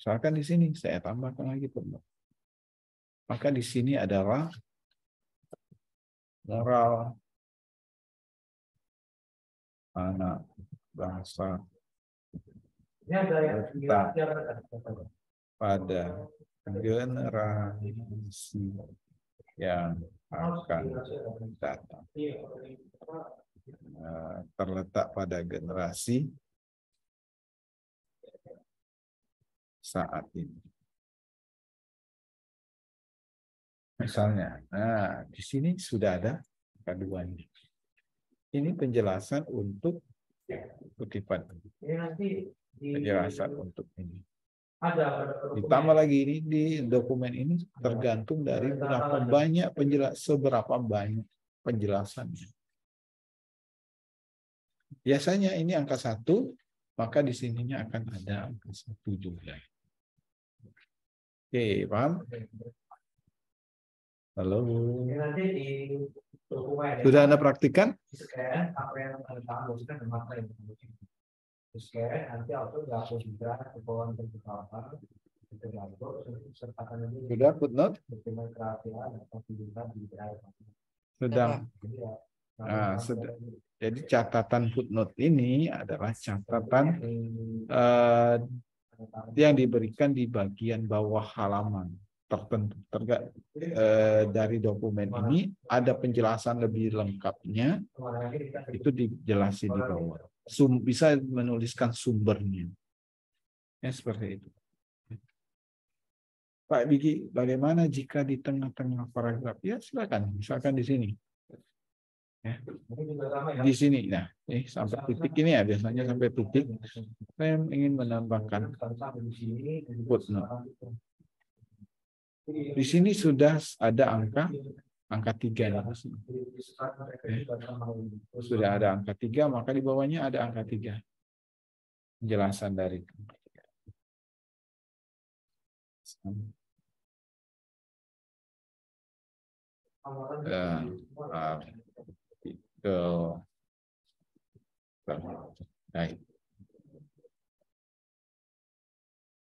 Misalkan di sini saya tambahkan lagi, teman. Maka di sini adalah moral anak bangsa pada generasi yang akan datang. Terletak pada generasi saat ini. Misalnya, di sini sudah ada keduanya. Ini penjelasan untuk kutipan. Penjelasan untuk ini. Ditambah lagi ini di dokumen ini tergantung dari berapa banyak seberapa banyak penjelasannya. Biasanya ini angka 1, maka di sininya akan ada angka 1 juga. Oke, paham? Halo. Sudah Anda praktikan? Sudah footnote? Sedang. Nah, jadi catatan footnote ini adalah catatan yang diberikan di bagian bawah halaman tertentu. Dari dokumen ini ada penjelasan lebih lengkapnya, itu dijelasin di bawah. Bisa menuliskan sumbernya. Ya, seperti itu. Pak Bigi, bagaimana jika di tengah-tengah paragraf? Ya, silakan. Misalkan di sini. Ya. Di sini. Nah, sampai titik ini ya, biasanya sampai titik. Saya ingin menambahkan footnote. Di sini sudah ada angka 3. Sudah ada angka 3, maka di bawahnya ada angka 3. Penjelasan dari baik.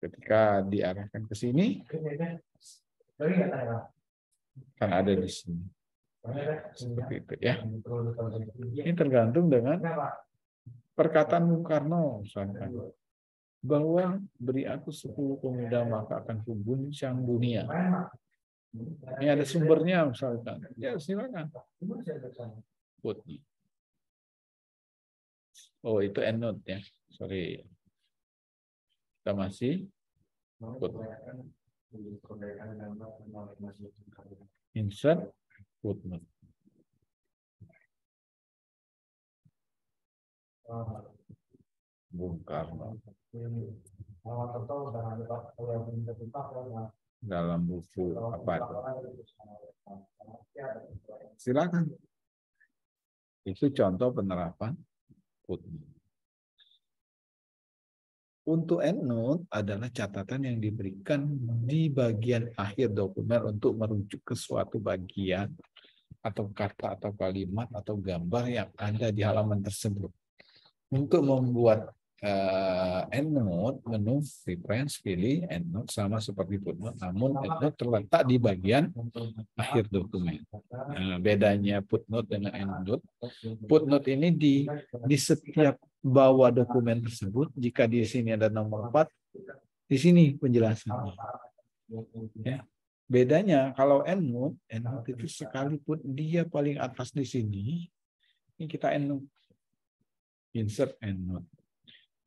Ketika diarahkan ke sini, kan ada di sini. Seperti itu ya. Ini tergantung dengan perkataan Bung Karno, misalkan, bahwa beri aku 10 pemuda maka akan kuguncang dunia. Ini ada sumbernya misalkan. Ya silakan. Oh itu endnote ya. Sorry. Kita masih insert footnote. Bung Karno dalam buku apa itu? Silakan. Itu contoh penerapan footnote. Untuk endnote adalah catatan yang diberikan di bagian akhir dokumen untuk merujuk ke suatu bagian atau kata atau kalimat atau gambar yang ada di halaman tersebut. Untuk membuat endnote, menu reference, pilih endnote sama seperti footnote, namun endnote terletak di bagian akhir dokumen. Bedanya footnote dengan endnote, footnote ini di setiap bawah dokumen tersebut. Jika di sini ada nomor 4, di sini penjelasannya. Ya. Bedanya kalau endnote itu sekalipun dia paling atas di sini, ini kita endnote, insert endnote,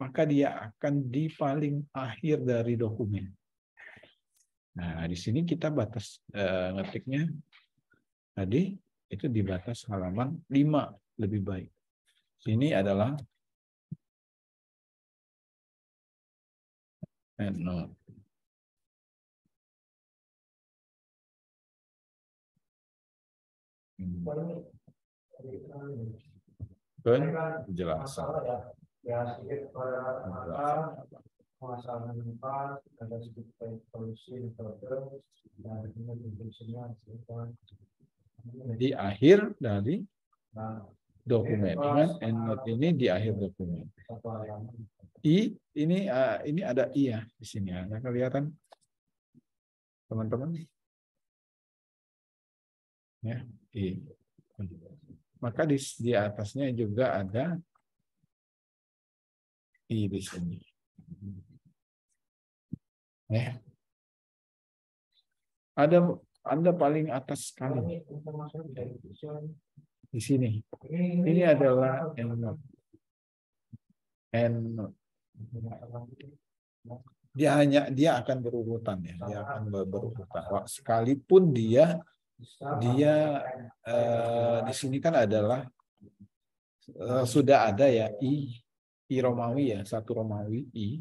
maka dia akan di paling akhir dari dokumen. Nah, di sini kita batas ngetiknya tadi itu di batas halaman 5 lebih baik. Sini adalah endnote. Penjelasan. Di akhir dari dokumen, kan? Endnote ini di akhir dokumen. Ini ada i ya di sini, ada kelihatan teman-teman? Ya, i. Maka di atasnya juga ada i di sini. Ya. Ada paling atas sekali di sini. Ini adalah endnote. Dia akan berurutan ya. Dia akan berurutan. Sekalipun dia di sini kan adalah sudah ada ya i Romawi ya, 1 Romawi i.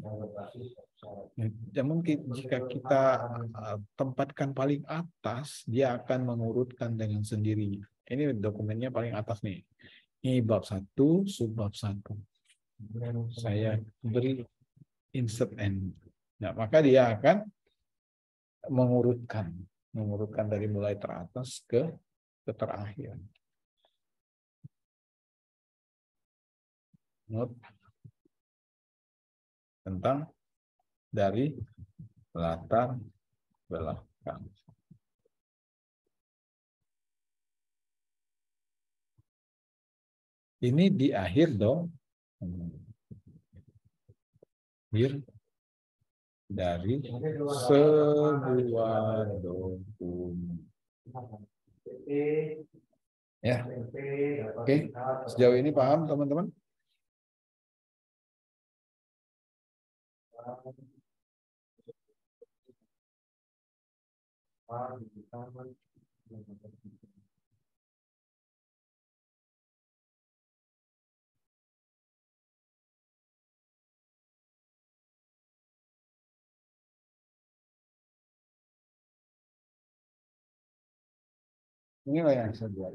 Ya, mungkin jika kita tempatkan paling atas, dia akan mengurutkan dengan sendirinya. Ini dokumennya paling atas nih. Ini bab 1, subbab 1. Saya beri insert end. Nah, maka dia akan mengurutkan dari mulai teratas ke terakhir. Note tentang dari latar belakang. Ini di akhir dong. Akhir dari sebuah dokumen. Ya. Oke. Sejauh ini paham teman-teman? Inilah yang saya buat.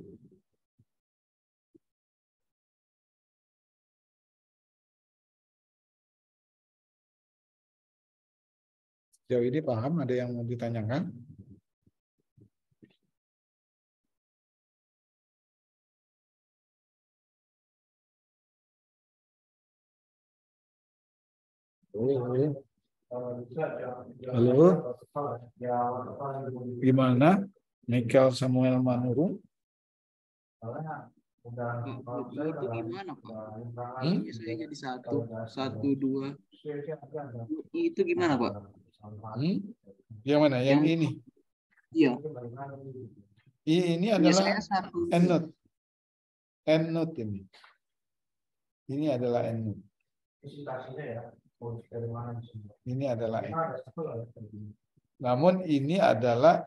Sejauh ini paham? Ada yang mau ditanyakan? Halo? Gimana? Michael Samuel Manurung? Itu gimana Pak? Saya jadi satu, dua. Itu gimana Pak? Yang mana? Yang ini? Iya. Ini adalah EndNote. EndNote ini. Ini adalah EndNote. Ini adalah EndNote. Namun ini adalah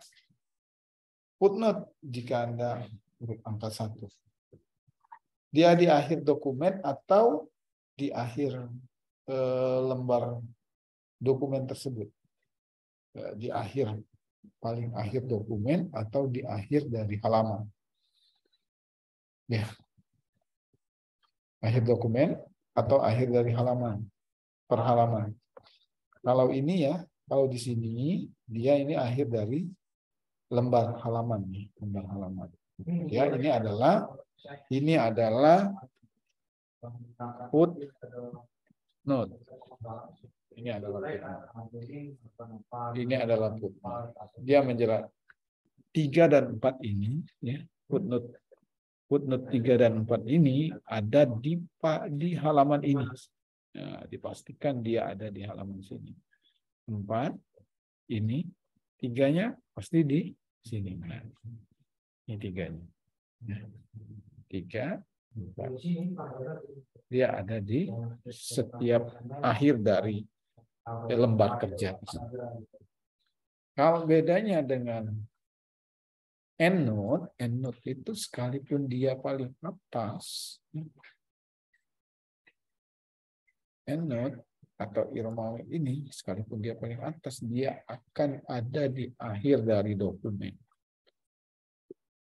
footnote jika Anda huruf angka 1. Dia di akhir dokumen atau di akhir lembar dokumen tersebut. Di akhir, paling akhir dokumen atau di akhir dari halaman. Ya. Akhir dokumen atau akhir dari halaman, per halaman. Kalau ini ya, kalau di sini dia ini akhir dari lembar halaman nih, lembar halaman. Ya, ini adalah footnote. Ini adalah footnote. Ini adalah footnote. Dia menjelaskan 3 dan 4 ini, ya, footnote 3 dan 4 ini ada di halaman ini. Nah, dipastikan dia ada di halaman sini. 4 ini, 3-nya pasti di sini. Nah, ini 3-nya. 3, 4. Dia ada di setiap akhir dari lembar kerja. Kalau bedanya dengan EndNote itu sekalipun dia paling atas, EndNote atau Irma ini sekalipun dia paling atas, dia akan ada di akhir dari dokumen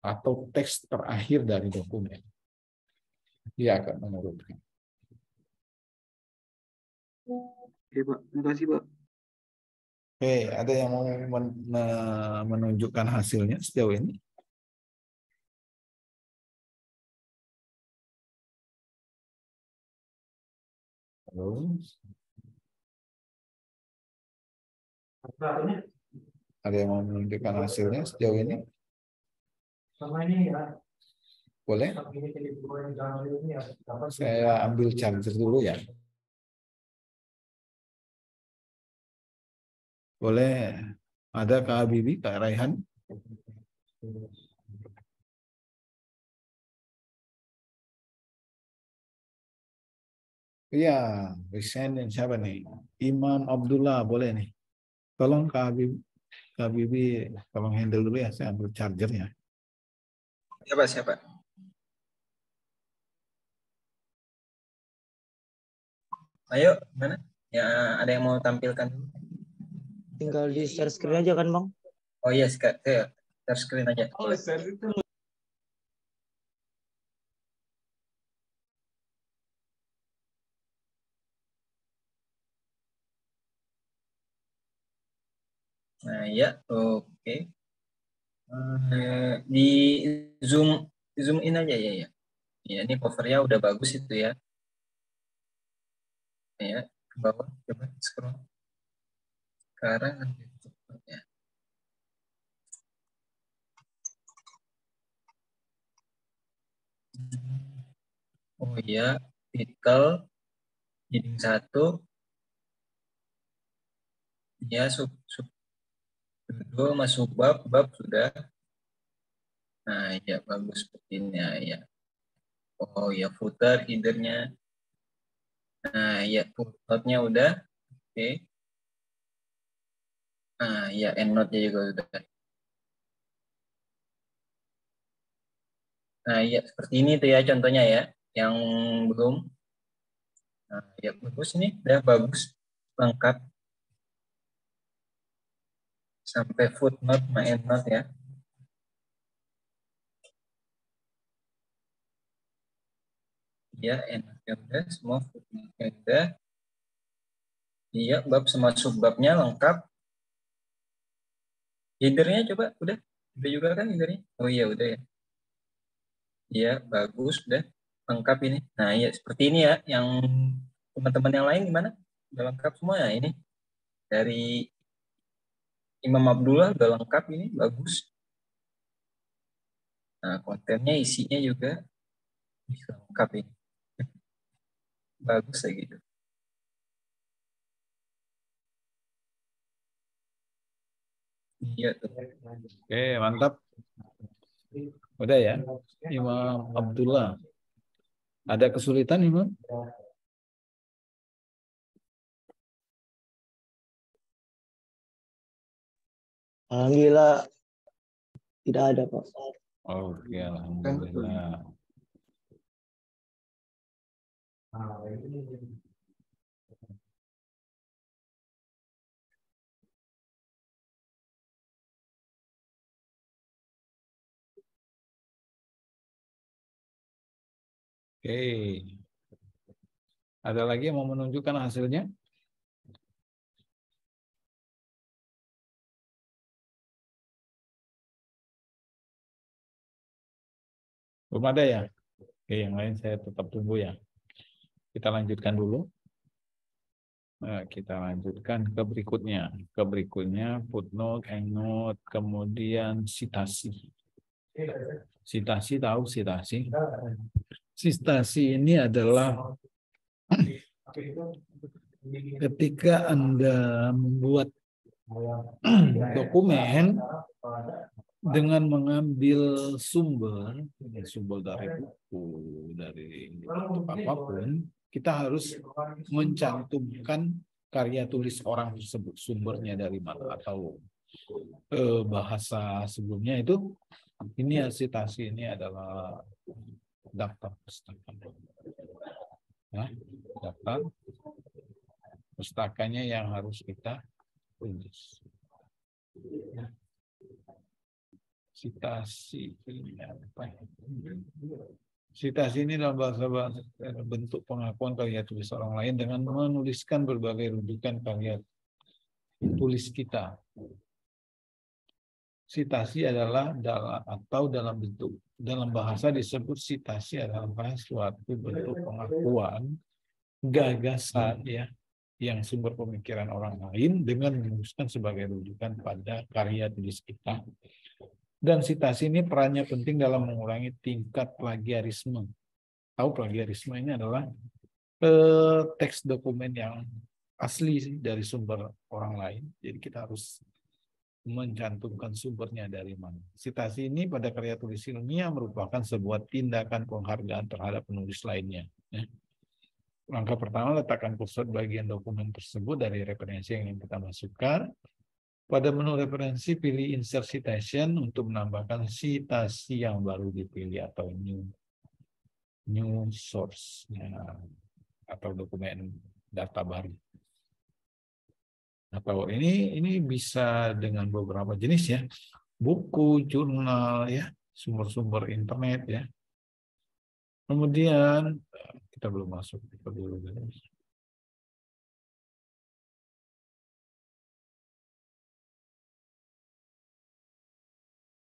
atau teks terakhir dari dokumen. Dia akan mengurutkan. Oke Pak, terima kasih Pak. Oke, ada yang mau menunjukkan hasilnya sejauh ini? Halo? Ada yang mau menunjukkan hasilnya sejauh ini? Boleh? Saya ambil charger dulu ya. Boleh. Ada Kak Habibie, Kak Raihan? Iya, resign dan siapa nih? Imam Abdullah, boleh nih. Tolong Kak Habibie, tolong handle dulu ya, saya ambil chargernya. Siapa? Ayo, mana? Ya, ada yang mau tampilkan? Tinggal di share screen aja kan Bang? Oh iya, share screen aja. Nah, ya, oke. Di zoom in aja ya. Ya, ini covernya udah bagus itu ya. Ya, ke bawah coba scroll. Sekarang ya. Oh iya, titel heading 1 ya, sub judul masuk bab sudah. Nah, ya bagus seperti ini ya. Oh ya, footer, headernya. Nah, ya footnote-nya udah. Oke. Nah, ya endnote-nya juga udah. Nah, ya seperti ini tuh ya contohnya ya. Yang belum. Nah, ya bagus ini, udah bagus, lengkap. Sampai footnote sama endnote ya. Ya, endnote-nya udah, semua footnote-nya udah. Iya, bab sama subbabnya lengkap. Header-nya coba, udah juga kan header-nya? Oh iya, udah ya. Iya, bagus, udah lengkap ini. Nah, ya seperti ini ya. Yang teman-teman yang lain gimana? Udah lengkap semua ya ini. Dari Imam Abdullah udah lengkap ini, bagus. Nah, kontennya, isinya juga bisa lengkap ini. Bagus ya gitu. Iya tuh. Oke, mantap. Udah ya, Imam Abdullah. Ada kesulitan, Imam? Alhamdulillah tidak ada, Pak. Oke, alhamdulillah. Oke. Ada lagi yang mau menunjukkan hasilnya? Belum ada ya? Oke, yang lain saya tetap tunggu ya. Kita lanjutkan dulu. Kita lanjutkan ke berikutnya. Ke berikutnya footnote, endnote, kemudian sitasi. Sitasi, tahu sitasi? Sitasi ini adalah ketika Anda membuat dokumen dengan mengambil sumber dari buku, dari apapun, kita harus mencantumkan karya tulis orang tersebut, sumbernya dari mana, atau bahasa sebelumnya itu. Ini sitasi ini adalah daftar pustaka. Nah, daftar pustakanya yang harus kita tulis. Sitasi ini apa? Sitasi ini dalam bahasa bentuk pengakuan karya tulis orang lain dengan menuliskan berbagai rujukan karya tulis kita. Sitasi adalah dalam bahasa disebut sitasi adalah suatu bentuk pengakuan gagasan ya yang sumber pemikiran orang lain dengan menuliskan sebagai rujukan pada karya tulis kita. Dan sitasi ini perannya penting dalam mengurangi tingkat plagiarisme. Tahu plagiarisme ini adalah teks dokumen yang asli dari sumber orang lain. Jadi kita harus mencantumkan sumbernya dari mana. Sitasi ini pada karya tulis ilmiah merupakan sebuah tindakan penghargaan terhadap penulis lainnya. Ya. Langkah pertama, letakkan kursor bagian dokumen tersebut dari referensi yang ingin kita masukkan. Pada menu referensi, pilih insert citation untuk menambahkan citasi yang baru dipilih atau new source ya, atau dokumen data baru. Atau ini bisa dengan beberapa jenis ya, buku, jurnal ya, sumber-sumber internet ya. Kemudian kita belum masuk ke dulu guys.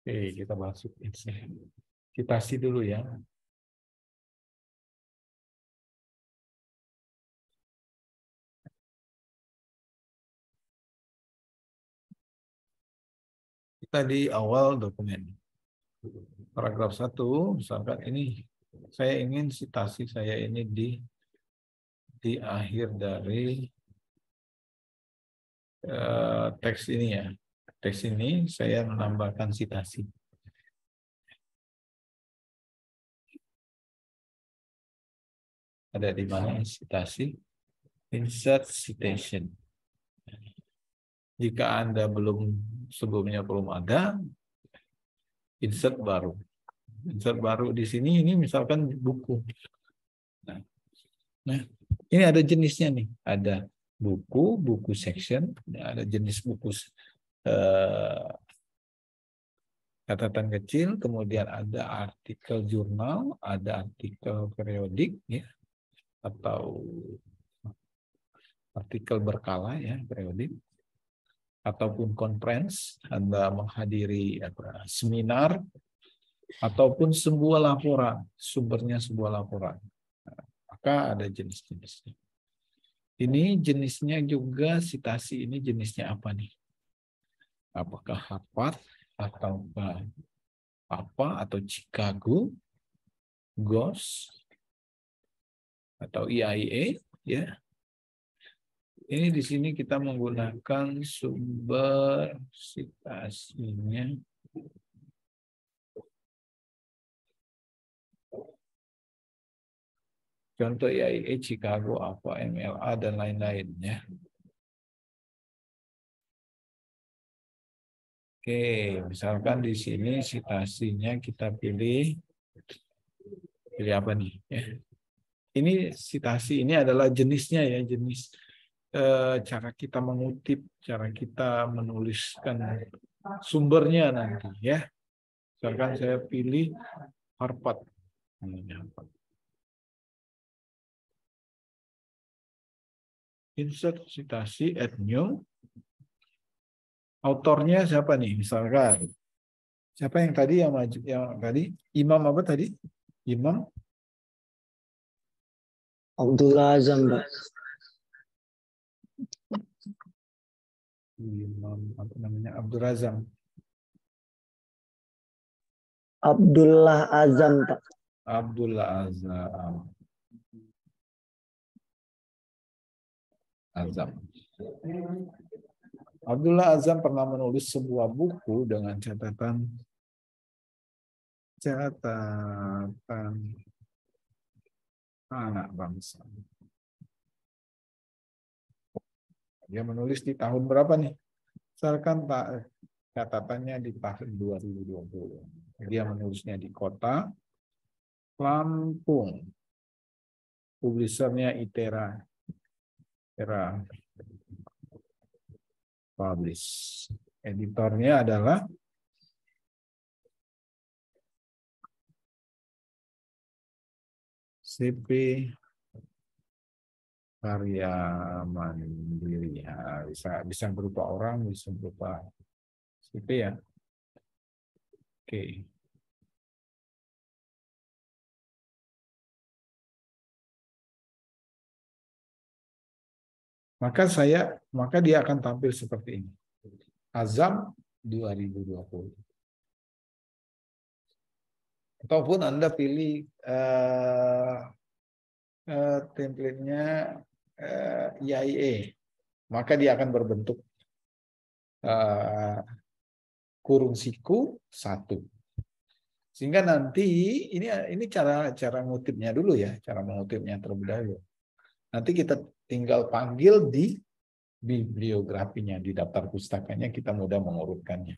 Oke, kita masuk citasi dulu ya. Kita di awal dokumen. Paragraf 1, misalkan ini saya ingin citasi saya ini di akhir dari teks ini ya. Teks ini saya menambahkan citasi. Ada di mana citasi? Insert citation. Jika Anda sebelumnya belum ada, insert baru. Insert baru di sini ini misalkan buku. Nah, ini ada jenisnya nih. Ada buku section, ada jenis buku catatan kecil, kemudian ada artikel jurnal, ada artikel periodik, ya, atau artikel berkala ya periodik, ataupun conference, Anda menghadiri seminar, ataupun sebuah laporan, sumbernya sebuah laporan. Maka ada jenis-jenisnya. Ini jenisnya juga citasi ini jenisnya apa nih? Apakah Harvard atau Chicago, GOS atau EIA ya? Ini di sini kita menggunakan sumber citasinya. Contoh EIA, Chicago, apa, MLA, dan lain-lain ya. Oke, misalkan di sini citasinya kita pilih apa nih? Ya. Ini citasi ini adalah jenisnya ya, jenis cara kita mengutip, cara kita menuliskan sumbernya nanti ya. Misalkan saya pilih Harvard. Insert citasi, add new. Autornya siapa nih? Misalkan siapa yang tadi yang maju? Yang tadi Imam apa tadi? Imam Abdullah Azam, Pak. Imam apa namanya? Abdul Azam. Abdullah Azam, Pak. Abdullah Azam. Abdullah Azam pernah menulis sebuah buku dengan catatan anak bangsa. Dia menulis di tahun berapa nih? Misalkan catatannya di tahun 2020. Dia menulisnya di kota Lampung. Publishernya ITERA. Publish. Editornya adalah CP Karya Mandiri. Ya, bisa berupa orang, bisa berupa CP ya. Oke. Maka dia akan tampil seperti ini. Azam 2020. Ataupun Anda pilih template-nya IAIA, maka dia akan berbentuk kurung siku 1. Sehingga nanti ini cara ngutipnya dulu ya, cara mengutipnya terlebih dahulu. Nanti kita tinggal panggil di bibliografinya, di daftar pustakanya, kita mudah mengurutkannya.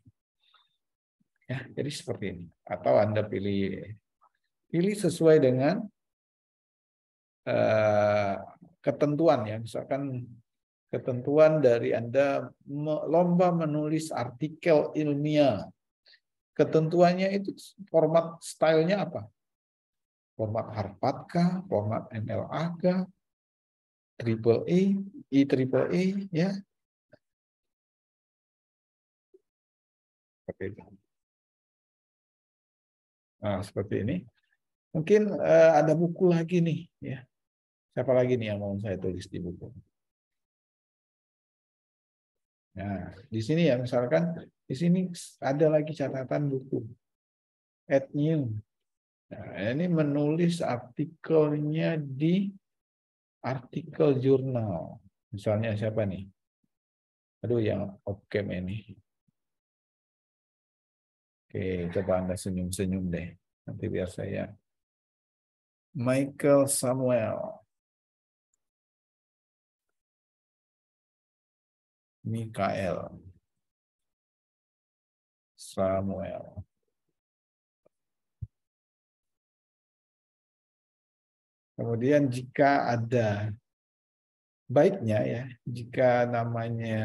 Ya, jadi seperti ini. Atau Anda pilih sesuai dengan ketentuan ya. Misalkan ketentuan dari Anda lomba menulis artikel ilmiah. Ketentuannya itu format stylenya apa? Format Harvard kah? Format MLA kah? IEEE ya. Seperti itu. Nah, seperti ini. Mungkin ada buku lagi nih ya. Siapa lagi nih yang mau saya tulis di buku? Nah, di sini ya misalkan di sini ada lagi catatan buku. Add new. Nah, ini menulis artikelnya di artikel jurnal. Misalnya siapa nih? Aduh, yang Opcam ini. Oke, coba Anda senyum-senyum deh. Nanti biar saya. Michael Samuel. Mikael Samuel. Kemudian jika ada baiknya ya, jika namanya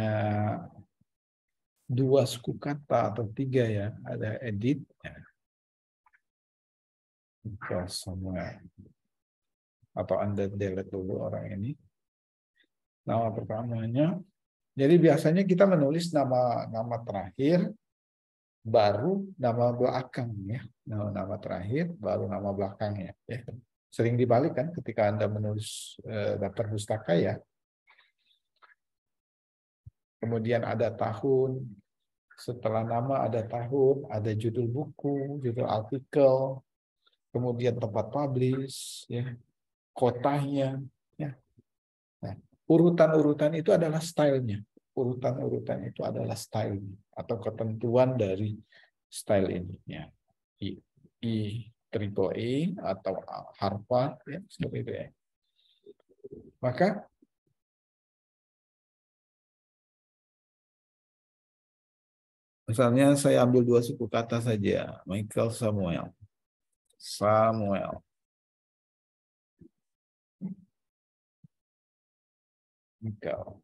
2 suku kata atau 3 ya, ada editnya. Mikael Samuel. Atau Anda delete dulu orang ini. Nama pertamanya. Jadi biasanya kita menulis nama terakhir, baru nama belakang ya. Nama terakhir, baru nama belakangnya. Ya. Sering dibalik kan ketika Anda menulis daftar pustaka ya. Kemudian ada tahun, setelah nama ada tahun, ada judul buku, judul artikel, kemudian tempat publish, ya, kotanya. Ya. Nah, urutan-urutan itu adalah stylenya. Urutan-urutan itu adalah style atau ketentuan dari style ini. Ya. Triple E atau Harvard, ya, seperti itu ya. Maka misalnya saya ambil 2 suku kata saja, Michael Samuel. Samuel. Michael.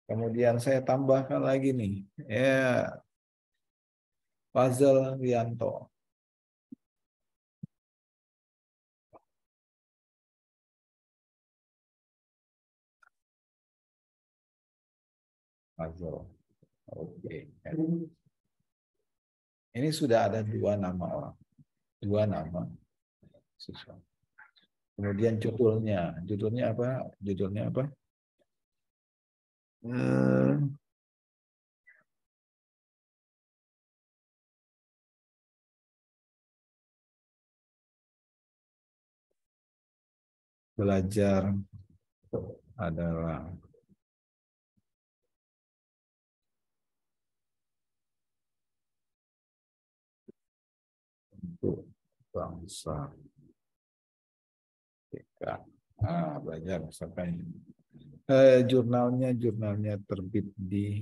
Kemudian saya tambahkan lagi nih, ya, Puzzle Rianto. Puzzle. Oke. Ini sudah ada 2 nama orang. 2 nama siswa. Kemudian judulnya. Judulnya apa? Judulnya apa? Belajar adalah untuk bangsa. Belajar misalkan jurnalnya terbit di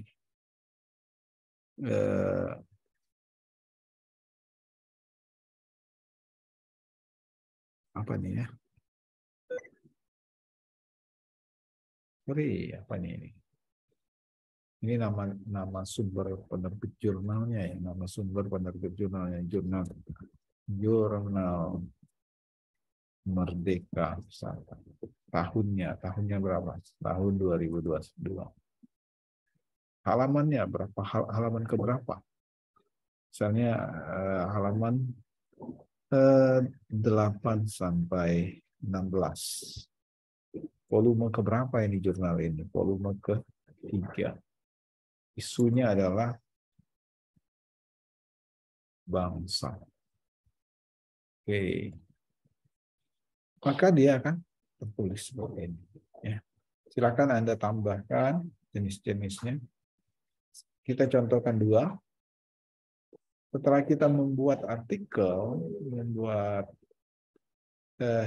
apa nih ya? Sorry, apa nih ini? Ini nama sumber penerbit jurnalnya ya, nama sumber penerbit jurnalnya, jurnal Merdeka misalkan. Tahunnya berapa? Tahun 2022. Halamannya berapa? Halaman keberapa? Misalnya halaman 8 sampai 16. Volume keberapa ini jurnal ini? Volume ke-3. Isunya adalah bangsa. Oke. Maka dia akan tertulis seperti ini. Ya. Silakan Anda tambahkan jenis-jenisnya. Kita contohkan 2. Setelah kita membuat artikel, membuat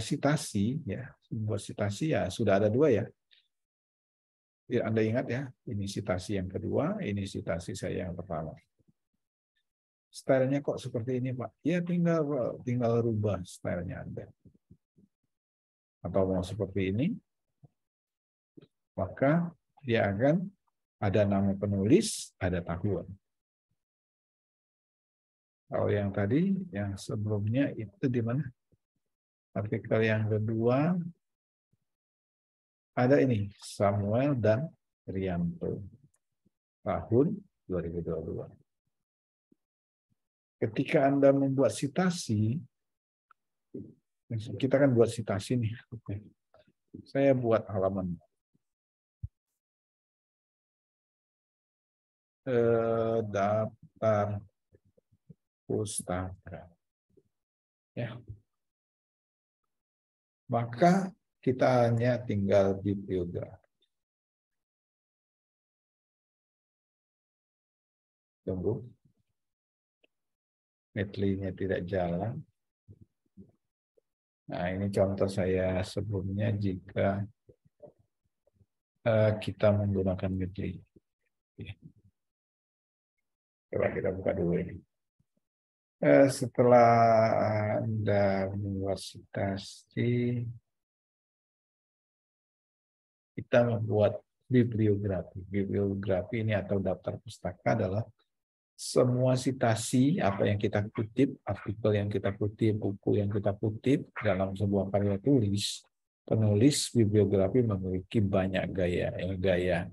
sitasi, ya, membuat sitasi ya sudah ada 2 ya. Anda ingat ya, ini sitasi yang kedua, ini sitasi saya yang pertama. Stylenya kok seperti ini, Pak? Ya tinggal rubah stylenya Anda. Atau mau seperti ini, maka dia akan ada nama penulis, ada tahun. Kalau yang tadi, yang sebelumnya itu di mana? Artikel yang kedua, ada ini, Samuel dan Rianto. Tahun 2022. Ketika Anda membuat sitasi, kita kan buat sitasi nih. Saya buat halaman. Daftar pustaka. Ya. Maka kita hanya tinggal bibliografi. Tunggu. Metli-nya tidak jalan. Nah, ini contoh saya sebelumnya jika kita menggunakan Metli. Coba kita buka dulu ini. Setelah Anda membuat citasi, kita membuat bibliografi. Bibliografi ini atau daftar pustaka adalah semua citasi, apa yang kita kutip, artikel yang kita kutip, buku yang kita kutip dalam sebuah karya tulis. Penulis bibliografi memiliki banyak gaya. Gaya,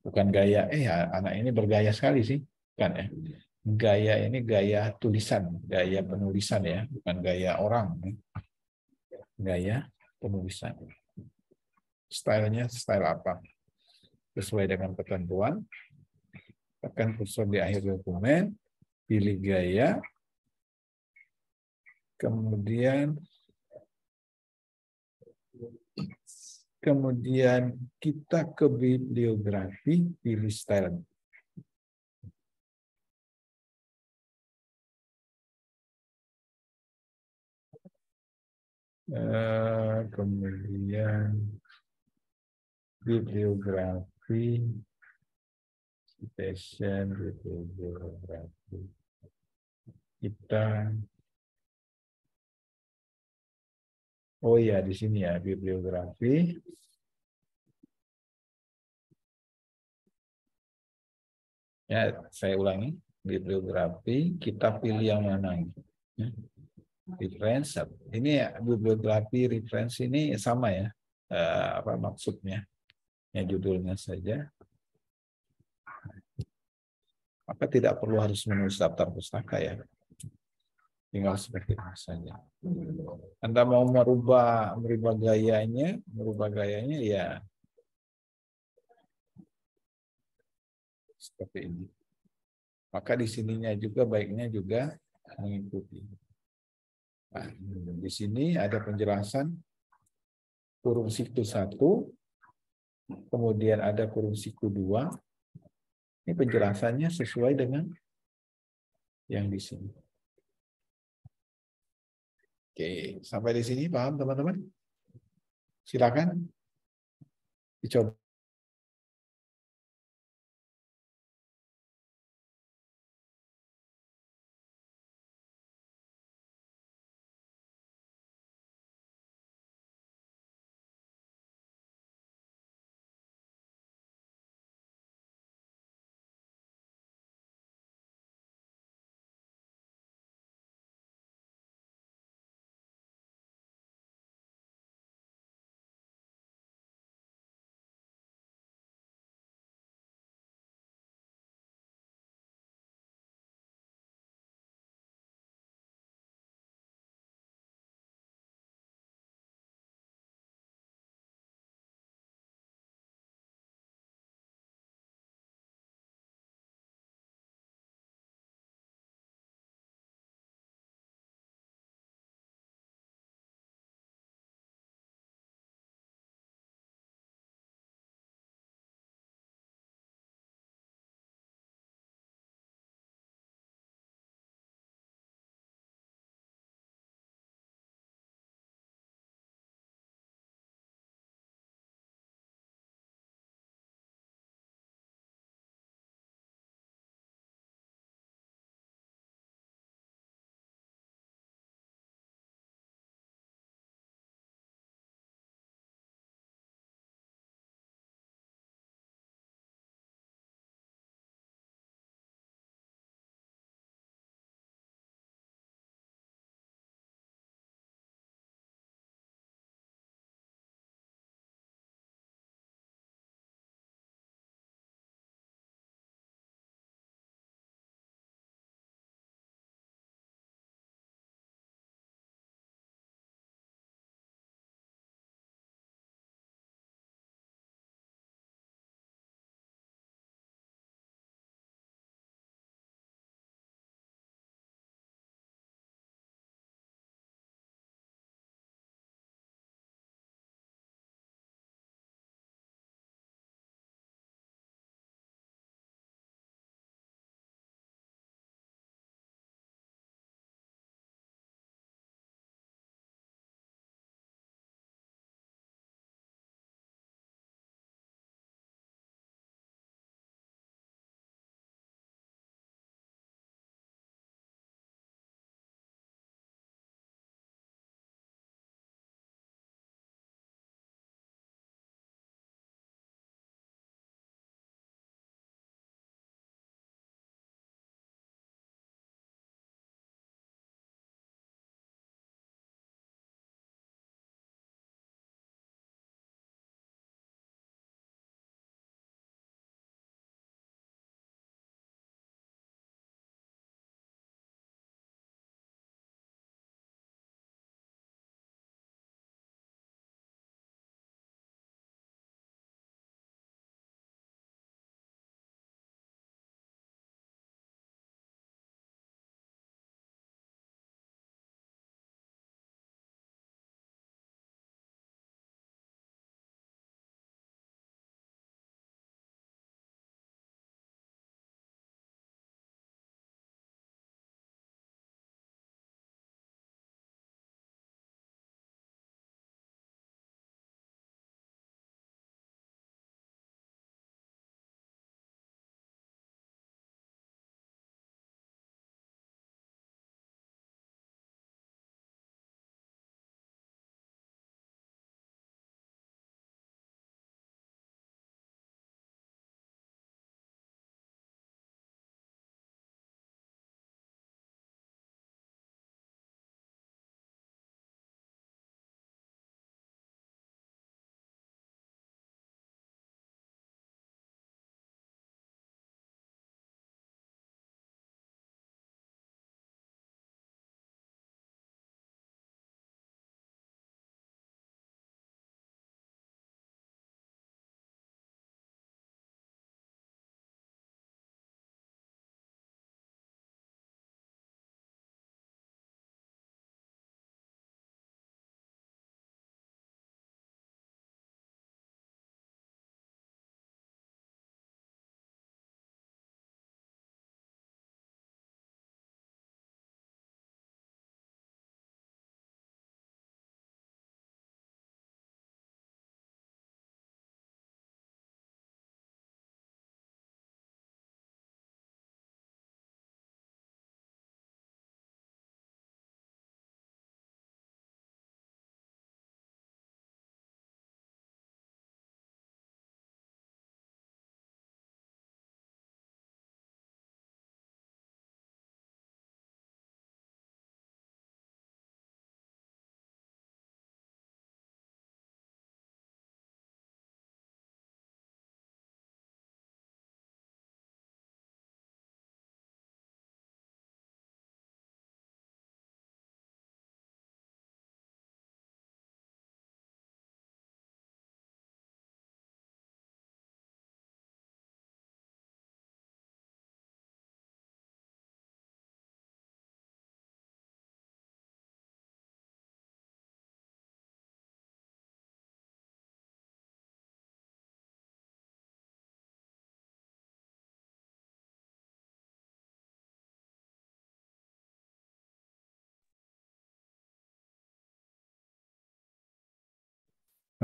bukan gaya, anak ini bergaya sekali sih. Bukan ya. Gaya ini gaya tulisan, gaya penulisan ya, bukan gaya orang. Gaya penulisan. Stylenya style apa? Sesuai dengan ketentuan. Tekan kursor di akhir dokumen, pilih gaya, kemudian kita ke bibliografi, pilih style. Kemudian bibliografi, citation, bibliografi. Oh ya, di sini ya bibliografi. Ya, saya ulangi, bibliografi, kita pilih yang mana. Ya. Reference, ini ya, bibliografi reference ini sama ya, apa maksudnya? Ya judulnya saja. Maka tidak perlu harus menulis daftar pustaka ya. Tinggal seperti ini saja. Anda mau merubah gayanya ya seperti ini. Maka di sininya juga baiknya juga mengikuti. Nah, di sini ada penjelasan kurung siku 1, kemudian ada kurung siku 2. Ini penjelasannya sesuai dengan yang di sini. Oke, sampai di sini paham teman-teman? Silakan dicoba.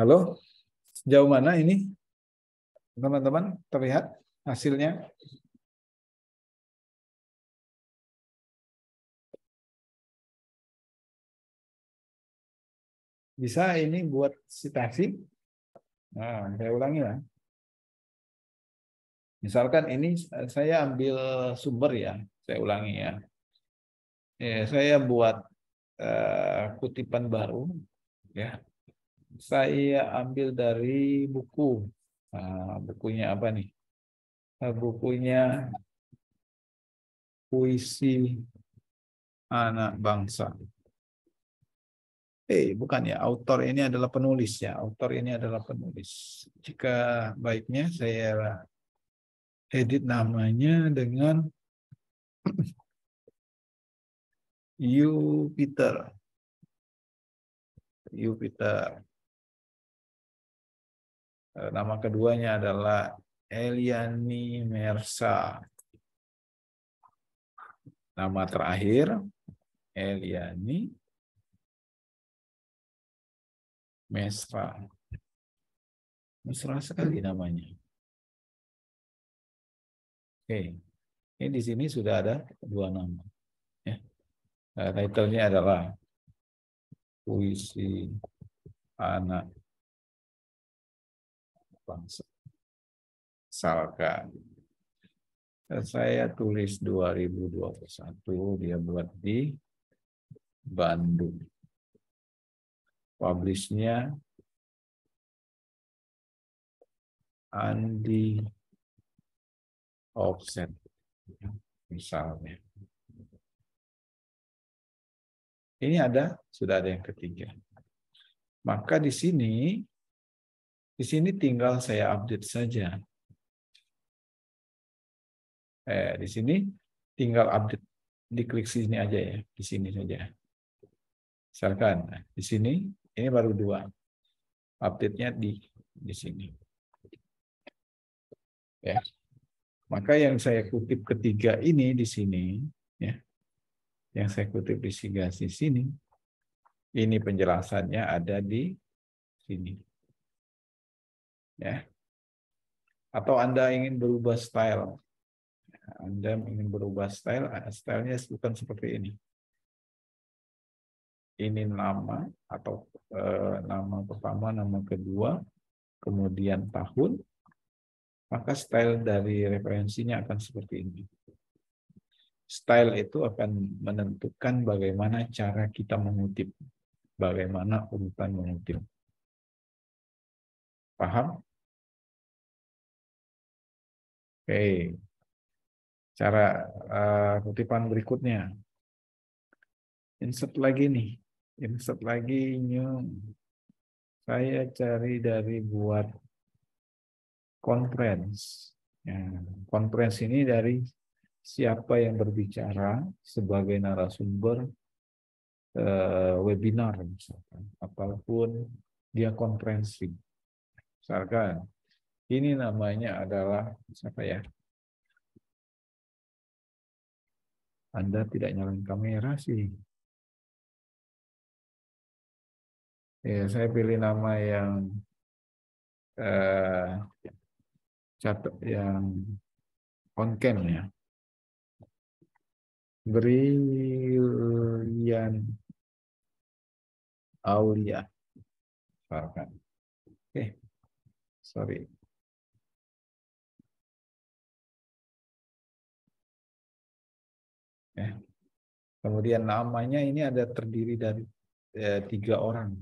Halo, sejauh mana ini teman-teman terlihat hasilnya? Bisa ini buat citasi? Nah, saya ulangi lah. Misalkan ini saya ambil sumber ya, saya ulangi ya. Saya buat kutipan baru, ya. Saya ambil dari buku. Bukunya apa nih? Bukunya Puisi Anak Bangsa. Bukan ya, autor ini adalah penulis ya. Autor ini adalah penulis. Jika baiknya saya edit namanya dengan Jupiter. Nama keduanya adalah Eliani Mersa. Nama terakhir Eliani Mesra. Mesra sekali namanya. Oke. Ini di sini sudah ada dua nama. Ya. Title-nya adalah Puisi Anak Bangsa. Misalkan saya tulis 2021, dia buat di Bandung. Publish-nya Andi Offset, misalnya. Ini sudah ada yang ketiga. Maka di sini tinggal saya update saja. Di sini tinggal update, diklik sini aja ya, di sini saja. Misalkan di sini ini baru 2, update-nya di sini. Ya, maka yang saya kutip ketiga ini di sini, ya, yang saya kutip di sini, ini penjelasannya ada di sini. Ya, atau Anda ingin berubah style. Anda ingin berubah stylenya bukan seperti ini. Ini nama atau nama pertama, nama kedua, kemudian tahun, maka style dari referensinya akan seperti ini. Style itu akan menentukan bagaimana cara kita mengutip, bagaimana urutan mengutip. Paham? Oke. Cara kutipan berikutnya. Insert lagi nih. Insert lagi new. Saya cari dari buat conference. Ya, conference ini dari siapa yang berbicara sebagai narasumber webinar misalkan, ataupun dia konferensi. Misalkan ini namanya adalah siapa ya? Anda tidak nyalain kamera sih. Ya, saya pilih nama yang catat yang on-cam ya. Brilian Aulia. Misalkan. Oke. Sorry. Ya. Kemudian namanya ini ada terdiri dari 3 orang.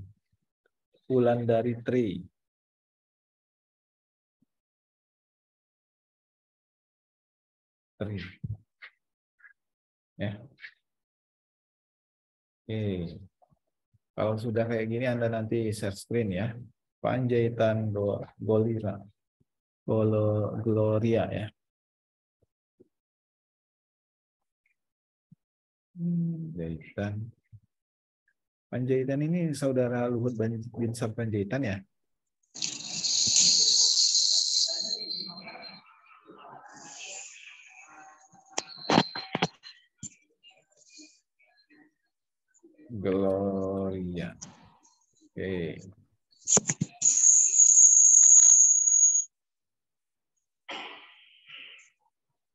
Wulandari Tri. Ya. Oke. Kalau sudah kayak gini Anda nanti share screen ya. Panjaitan Gloria ya. Panjaitan ini saudara Luhut Binsar Panjaitan ya? Gloria. Oke.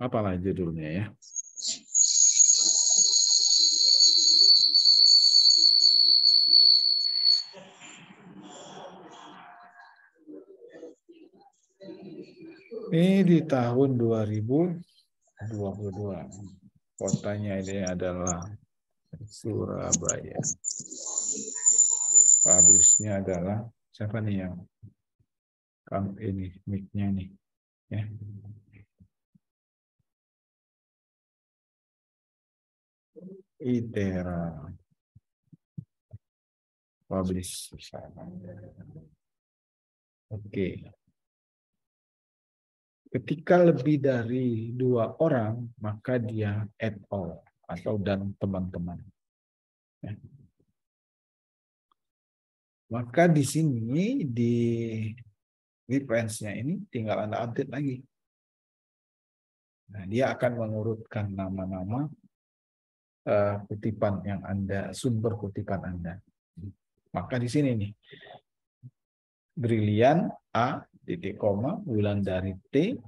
Apalah judulnya ya? Ini di tahun 2022. Kotanya ini adalah Surabaya. Publishnya adalah siapa nih yang ini mic-nya nih ya. ITERA publish. Oke. Ketika lebih dari 2 orang, maka dia at all atau dan teman-teman. Ya. Maka di sini di reference-nya ini tinggal Anda update lagi. Nah, dia akan mengurutkan nama-nama kutipan yang Anda, sumber kutipan Anda. Maka di sini nih, Brilian A, titik koma, Wulandari T,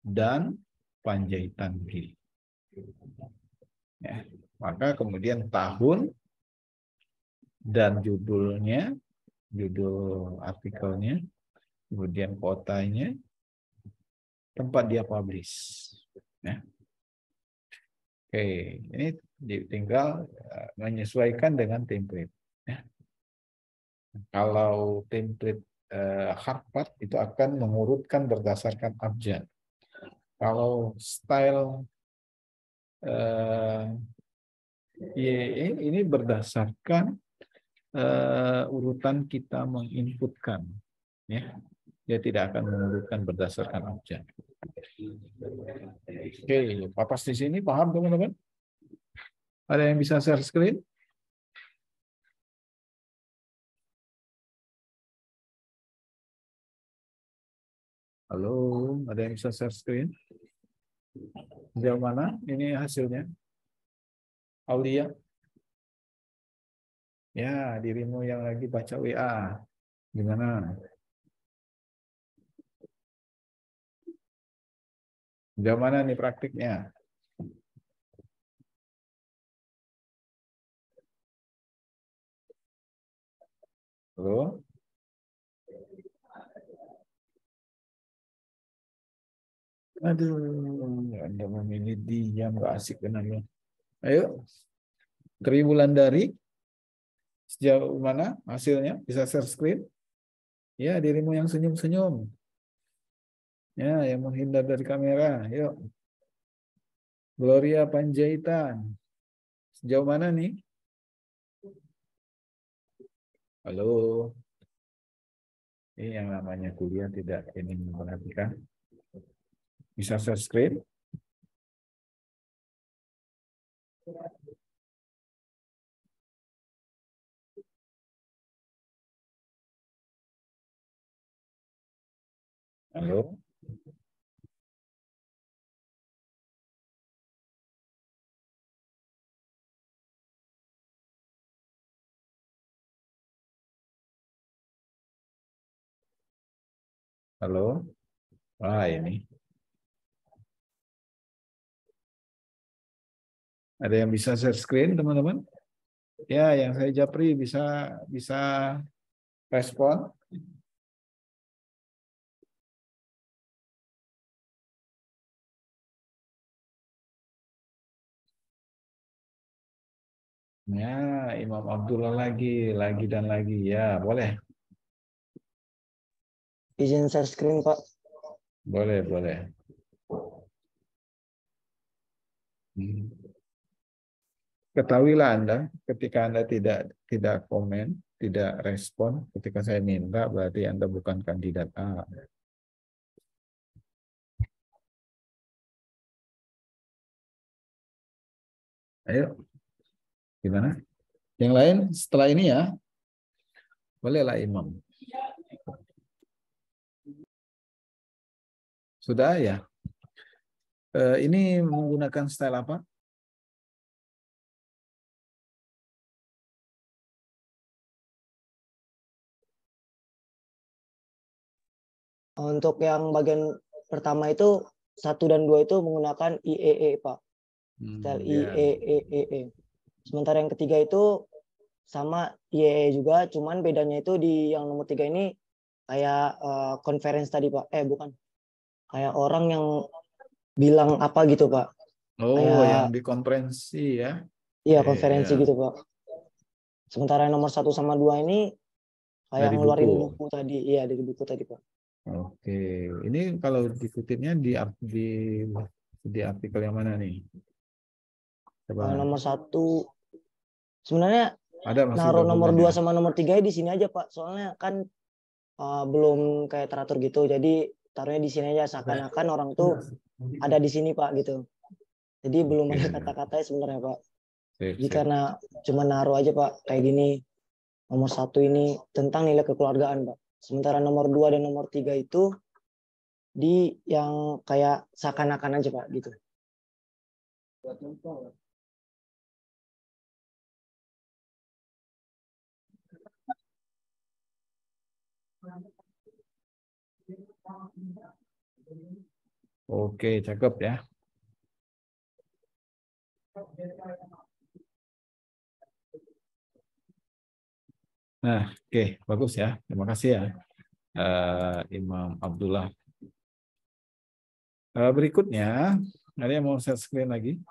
dan Panjaitan G. Ya, maka kemudian tahun dan judulnya, judul artikelnya, kemudian kotanya, tempat dia publish. Ya. Oke, ini tinggal menyesuaikan dengan template. Ya. Kalau template Harvard itu akan mengurutkan berdasarkan abjad. Kalau style YE ini berdasarkan urutan kita menginputkan, ya. Dia tidak akan mengurutkan berdasarkan abjad. Oke, papas di sini paham teman-teman? Ada yang bisa share screen? Halo, ada yang bisa share screen? Sejauh mana ini hasilnya? Aulia? Ya, dirimu yang lagi baca WA. Gimana? Sejauh mana nih praktiknya? Halo? Aduh, Anda memilih diam, nggak asik kenapa? Ayo, Triwulandari, sejauh mana hasilnya? Bisa share screen? Ya, dirimu yang senyum-senyum. Ya, yang menghindar dari kamera. Yuk. Gloria Panjaitan. Sejauh mana nih? Halo. Ini yang namanya kuliah tidak ini memperhatikan. Bisa share screen? Halo? Halo? Wah, ini. Ada yang bisa share screen, teman-teman? Ya, yang saya japri bisa respon. Ya, Imam Abdullah lagi dan lagi. Ya, boleh. Izin share screen, Pak. Boleh. Ketahuilah Anda, ketika Anda tidak komen, tidak respon, ketika saya minta, berarti Anda bukan kandidat A. Ayo, gimana? Yang lain setelah ini ya, bolehlah Imam. Sudah ya? Ini menggunakan style apa? Untuk yang bagian pertama itu 1 dan 2 itu menggunakan IEE, Pak. Style Ya. IEEE. Sementara yang ketiga itu sama IEE juga, cuman bedanya itu di yang nomor 3 ini kayak conference tadi, Pak. Bukan. Kayak orang yang bilang apa gitu, Pak. Oh, Kayak, yang di konferensi ya. iya, konferensi Iya. gitu, Pak. Sementara yang nomor 1 sama 2 ini kayak Dari ngeluarin buku. buku tadi. Iya, dari buku tadi, Pak. Oke, ini kalau dikutipnya di artikel yang mana nih? Coba. Nomor 1 sebenarnya Ada masih naruh nomor 2 dokumennya. sama nomor 3 di sini aja, Pak. Soalnya kan belum kayak teratur gitu. Jadi taruhnya di sini aja, seakan-akan orang tuh ada di sini, Pak, gitu. Jadi belum ada Oke. kata-katanya sebenarnya, Pak. Sip, Jadi sip. karena cuma naruh aja, Pak, kayak gini. Nomor 1 ini tentang nilai kekeluargaan, Pak. Sementara nomor 2 dan nomor 3 itu di yang kayak seakan-akan aja, Pak, gitu. Oke, cakep ya. Nah, oke, bagus ya. Terima kasih ya, Imam Abdullah. Berikutnya, ada yang mau share screen lagi?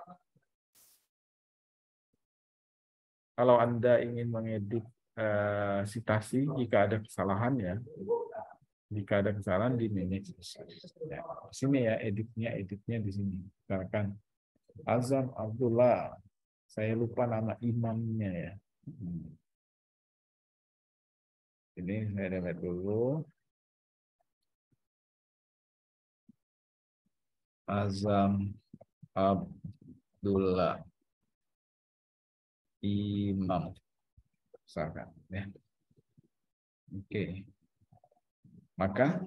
Kalau Anda ingin mengedit citasi, jika ada kesalahan ya, di manage. Ya, di sini ya, editnya di sini. Misalkan Azam Abdullah, saya lupa nama imamnya ya. Ini saya lihat dulu. Azam Abdullah Imam, misalkan ya. Oke. Maka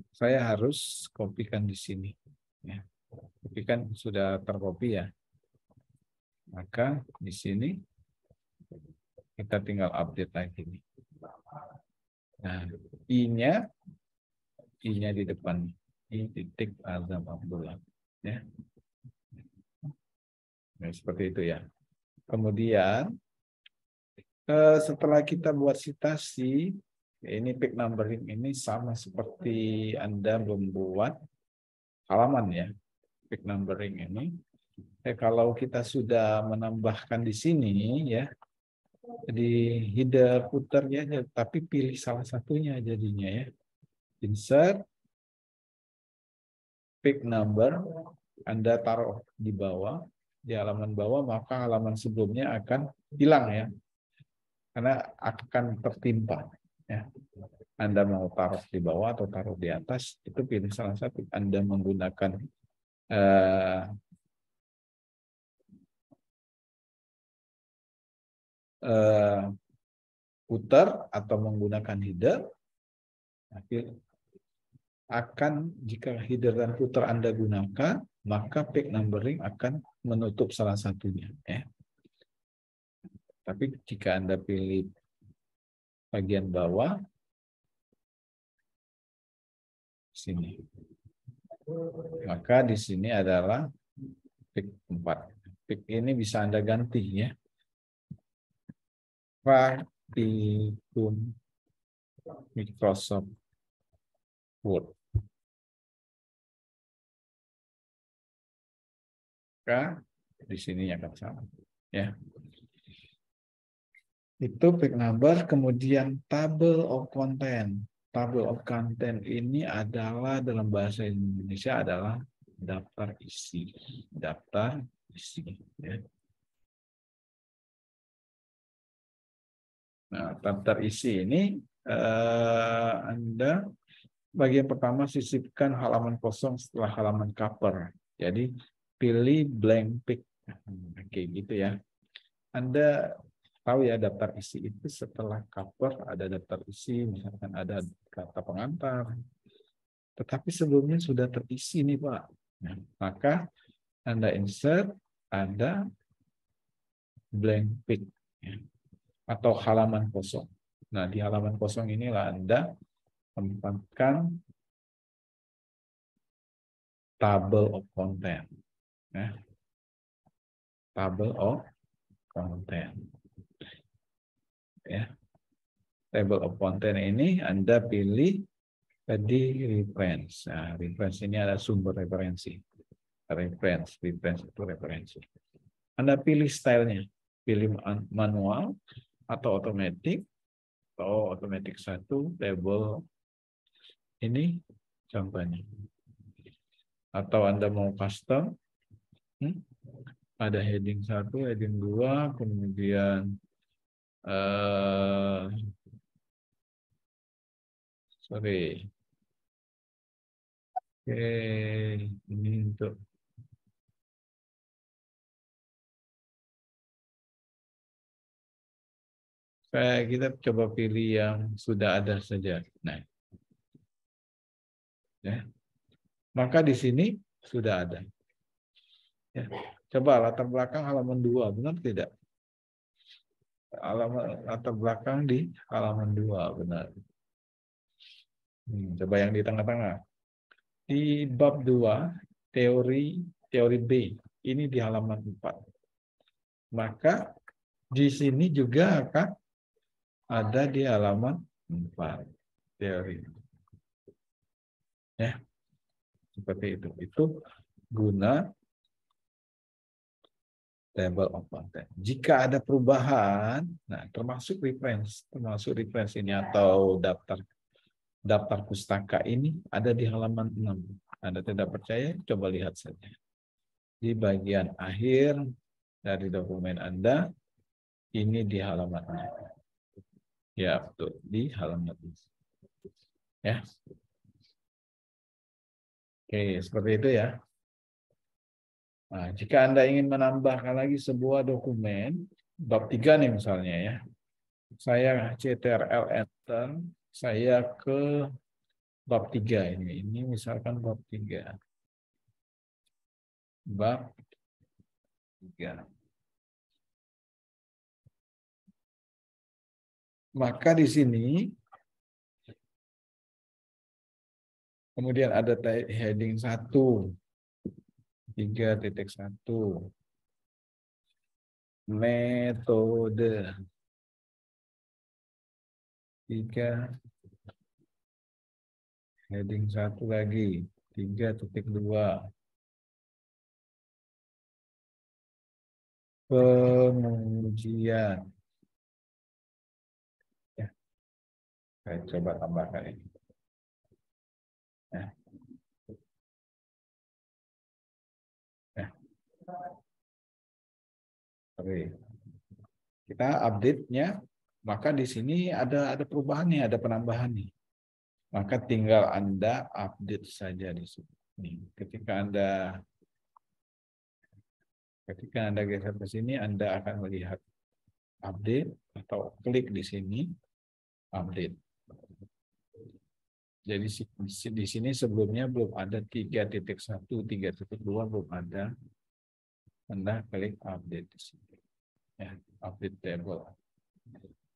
saya harus kopikan di sini ya. Kopikan sudah terkopi ya. Maka di sini kita tinggal update lagi nih. Nah, I-nya di depan. I titik Azam Abdullah ya. Nah, seperti itu ya. Kemudian setelah kita buat citasi, ini peak numbering ini sama seperti Anda membuat halaman ya. Peak numbering ini. Kalau kita sudah menambahkan di sini ya, di header footernya, tapi pilih salah satunya jadinya ya. Insert peak number, Anda taruh di bawah, di halaman bawah, maka halaman sebelumnya akan hilang ya. Karena akan tertimpa ya. Anda mau taruh di bawah atau taruh di atas, itu pilih salah satu. Anda menggunakan footer atau menggunakan header, akan jika header dan footer Anda gunakan, maka peak numbering akan menutup salah satunya ya. Tapi jika Anda pilih bagian bawah sini, maka di sini adalah peak 4. Peak ini bisa Anda ganti ya. Praktikum Microsoft Word. Maka di sini akan sama ya. Itu peak number, kemudian table of content. Table of content ini adalah dalam bahasa Indonesia adalah daftar isi. Daftar isi ya. Nah, daftar isi ini Anda bagian pertama sisipkan halaman kosong setelah halaman cover. Jadi pilih blank pick. Kayak gitu ya. Anda tahu ya, daftar isi itu setelah cover ada daftar isi, misalkan ada kata pengantar. Tetapi sebelumnya sudah terisi nih Pak. Nah, maka Anda insert, ada blank pick ya, atau halaman kosong. Nah, di halaman kosong inilah Anda tempatkan table of content. Ya. Table of content. Ya. Table of content ini Anda pilih tadi reference. Nah, reference ini ada sumber referensi. Reference itu referensi. Anda pilih stylenya, pilih manual atau otomatis, atau otomatis 1 table ini contohnya. Atau Anda mau custom, ada heading 1, heading 2, kemudian ini untuk kita coba pilih yang sudah ada saja. Nah, ya. Maka di sini sudah ada. Ya. Coba latar belakang halaman 2, benar tidak? Latar belakang di halaman 2, benar. Coba yang di tengah-tengah. Di bab 2, teori B, ini di halaman 4. Maka di sini juga akan ada di halaman 4 teori. Ya. Seperti itu. Itu guna table of content. Jika ada perubahan, nah termasuk reference ini atau daftar pustaka ini ada di halaman 6. Anda tidak percaya? Coba lihat saja. Di bagian akhir dari dokumen Anda, ini di halaman 6. Ya, betul. Di halaman ini. Ya. Oke, seperti itu ya. Nah, jika Anda ingin menambahkan lagi sebuah dokumen, bab 3 nih misalnya ya. Saya CTRL Enter, saya ke bab 3 ini. Ini misalkan bab 3. Bab 3. Maka di sini kemudian ada heading 1, 3.1, metode 3, heading 1 lagi, 3.2, pengujian. Ya. Saya coba tambahkan ini. Ya. Ya. Oke. Kita update-nya, maka di sini ada perubahan nih, ada penambahan nih. Maka tinggal Anda update saja di sini. Ketika Anda geser ke sini, Anda akan melihat update atau klik di sini update. Jadi di sini sebelumnya belum ada 3.1, 3.2 belum ada. Anda klik update di sini. Ya, update table.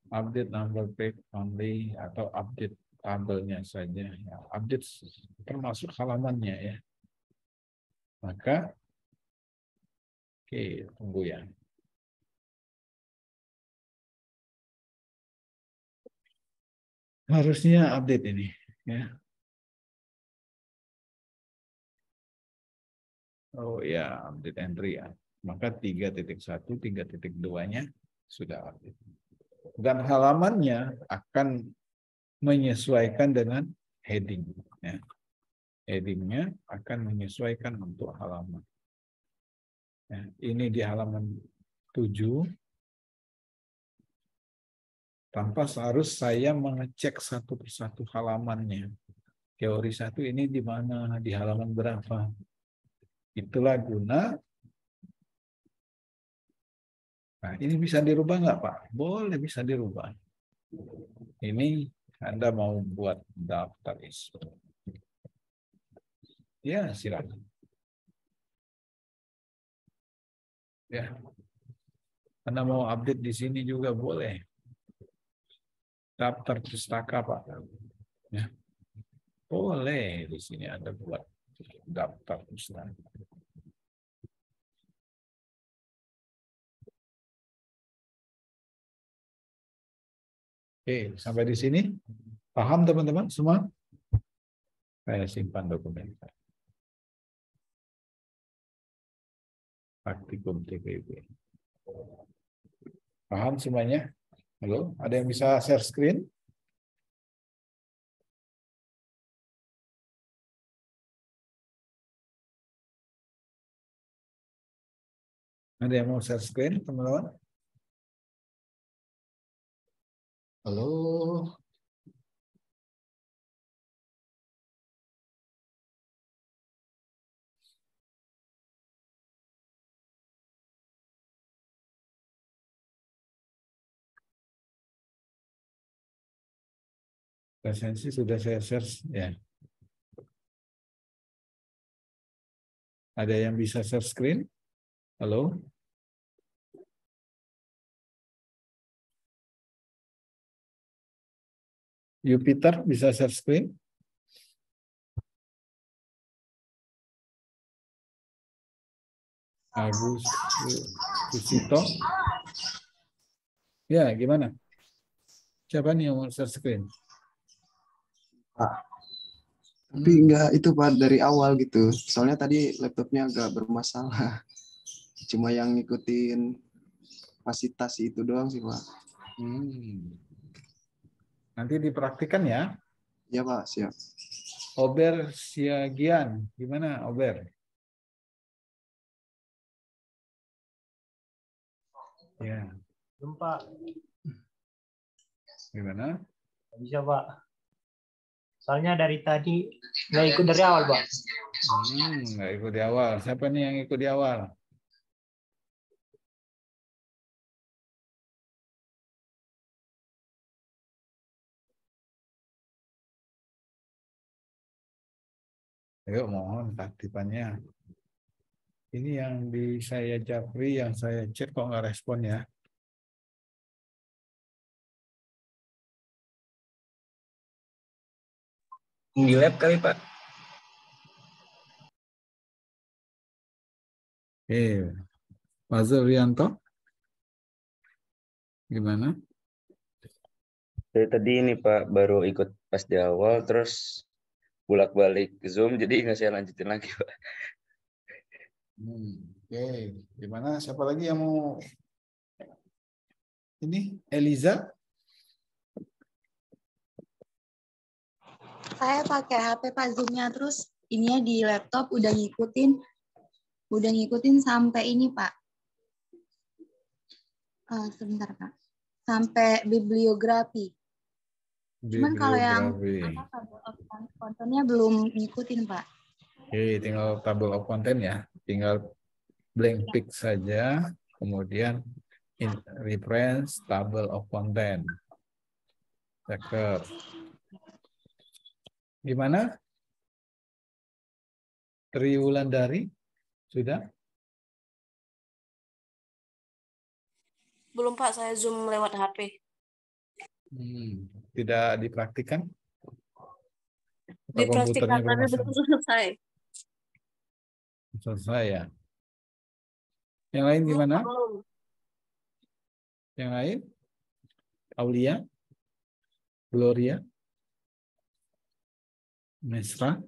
Update number page only atau update tabelnya saja. Ya, update termasuk halamannya ya. Maka oke, tunggu ya. Harusnya update ini ya. Oh ya, update entry ya. Maka 3.1, 3.2-nya sudah update. Dan halamannya akan menyesuaikan dengan heading. Ya. Headingnya akan menyesuaikan untuk halaman. Ya, ini di halaman 7. Tanpa harus saya mengecek satu persatu halamannya. Teori 1 ini di mana, di halaman berapa. Itulah guna. Nah, ini bisa dirubah nggak, Pak? Boleh, bisa dirubah. Ini Anda mau buat daftar isu. Ya, silakan. Ya. Anda mau update di sini juga boleh. Daftar pustaka, Pak. Ya. Boleh di sini Anda buat. daftar usaha. Oke, sampai di sini paham teman-teman semua? Saya simpan dokumen. Praktikum TPB. Paham semuanya? Halo, ada yang bisa share screen? Ada yang mau share screen, teman-teman? Halo. Presensi sudah saya share, ya. Ada yang bisa share screen? Halo? Jupiter bisa share screen? Agus Susito? Ya, gimana? Siapa nih yang mau share screen? Pak. Tapi enggak itu Pak dari awal gitu. Soalnya tadi laptopnya agak bermasalah. Cuma yang ngikutin fasilitasi itu doang sih Pak. Nanti dipraktikkan ya. Iya Pak, siap. Ober Siagian, gimana Ober? Ya. Pak. Gimana? Bisa Pak. Soalnya dari tadi nggak ikut dari awal Pak. Nggak ikut di awal. Siapa nih yang ikut di awal? Ayo mohon aktifannya. Ini yang di saya Japri, yang saya chat kok nggak respon ya. Di lab kali Pak. Pak Zurianto, gimana? Dari tadi ini Pak baru ikut pas di awal terus bolak-balik Zoom jadi nggak saya lanjutin lagi Pak. Oke, gimana? Siapa lagi yang mau? Ini Eliza? Saya pakai HP Pak Zoom-nya terus ininya di laptop udah ngikutin sampai ini Pak. Sebentar Pak. Sampai bibliografi. Cuman kalau yang table of content-nya belum ngikutin Pak. Oke, tinggal table of content ya. Tinggal blank pick saja, kemudian reference table of content. Cakep. Gimana? Tri Wulandari? Sudah? Belum Pak, saya Zoom lewat HP. Tidak dipraktikkan? Dipraktikkan, tapi belum selesai. Selesai ya. Yang lain gimana? Yang lain? Aulia? Gloria? Mesra?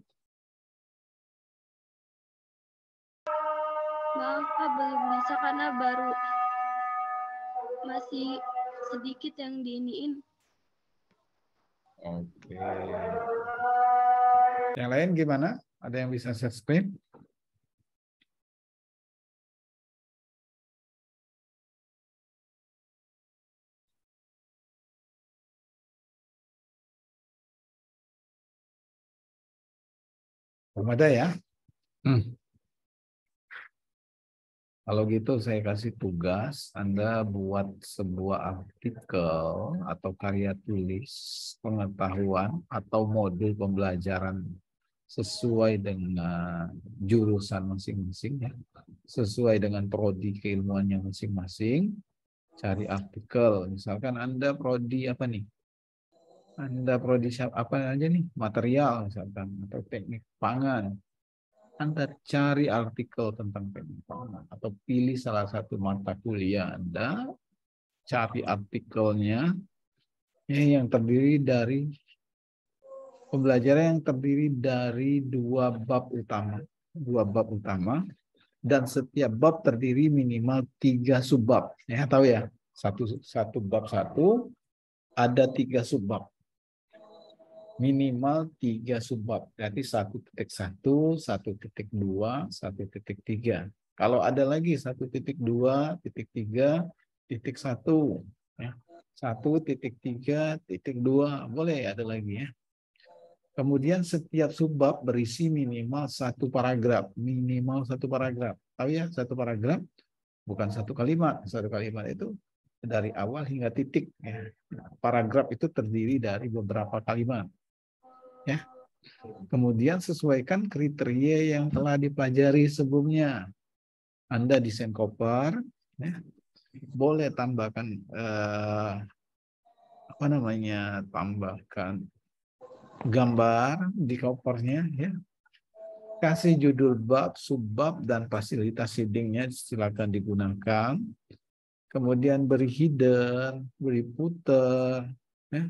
Maaf Pak, belum bisa karena baru masih sedikit yang diiniin. Oke. Yang lain gimana? Ada yang bisa share screen? Belum ada ya? Kalau gitu saya kasih tugas, Anda buat sebuah artikel atau karya tulis pengetahuan atau modul pembelajaran sesuai dengan jurusan masing-masing ya. Sesuai dengan prodi keilmuannya masing-masing. Cari artikel, misalkan Anda prodi apa nih? Anda prodi apa aja nih? Material misalkan atau teknik pangan. Anda cari artikel tentang penyimpangan atau pilih salah satu mata kuliah Anda, cari artikelnya yang terdiri dari pembelajaran yang terdiri dari dua bab utama, dan setiap bab terdiri minimal 3 subbab. Ya, tahu ya, satu bab ada 3 subbab. Minimal 3 subbab. Berarti 1.1, 1.2, 1.3. Kalau ada lagi 1.2, 3, 1, ya. 1.3.2 boleh ada lagi ya. Kemudian setiap subbab berisi minimal 1 paragraf. Minimal 1 paragraf. Tahu ya, 1 paragraf bukan 1 kalimat. 1 kalimat itu dari awal hingga titik. Ya. Paragraf itu terdiri dari beberapa kalimat. Ya. Kemudian sesuaikan kriteria yang telah dipelajari sebelumnya. Anda desain koper, ya. Boleh tambahkan tambahkan gambar di kopernya, ya. Kasih judul bab, subbab, dan fasilitas readingnya silakan digunakan. Kemudian beri header, beri footer, ya.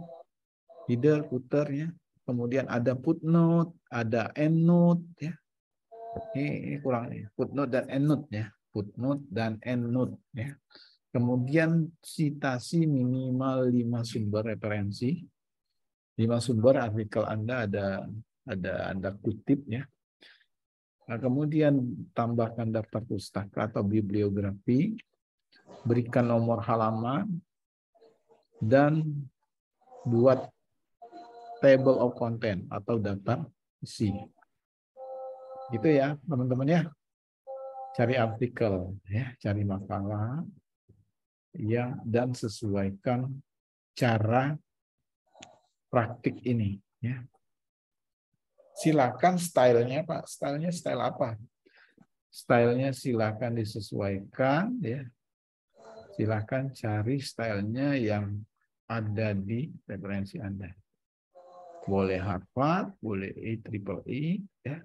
Header, footer, ya. Kemudian ada footnote, ada endnote, ya. Ini kurang nih, footnote dan endnote, ya. Footnote dan endnote, ya. Kemudian citasi minimal 5 sumber referensi. 5 sumber artikel Anda ada Anda kutip, ya. Nah, kemudian tambahkan daftar pustaka atau bibliografi, berikan nomor halaman, dan buat table of content atau daftar isi. Gitu ya, teman-teman ya. Cari artikel, ya, cari makalah, ya, dan sesuaikan cara praktik ini, ya. Silakan stylenya, Pak. Stylenya style apa? Stylenya silakan disesuaikan, ya. Silakan cari stylenya yang ada di referensi Anda. Boleh Harvard, boleh IEEE, ya,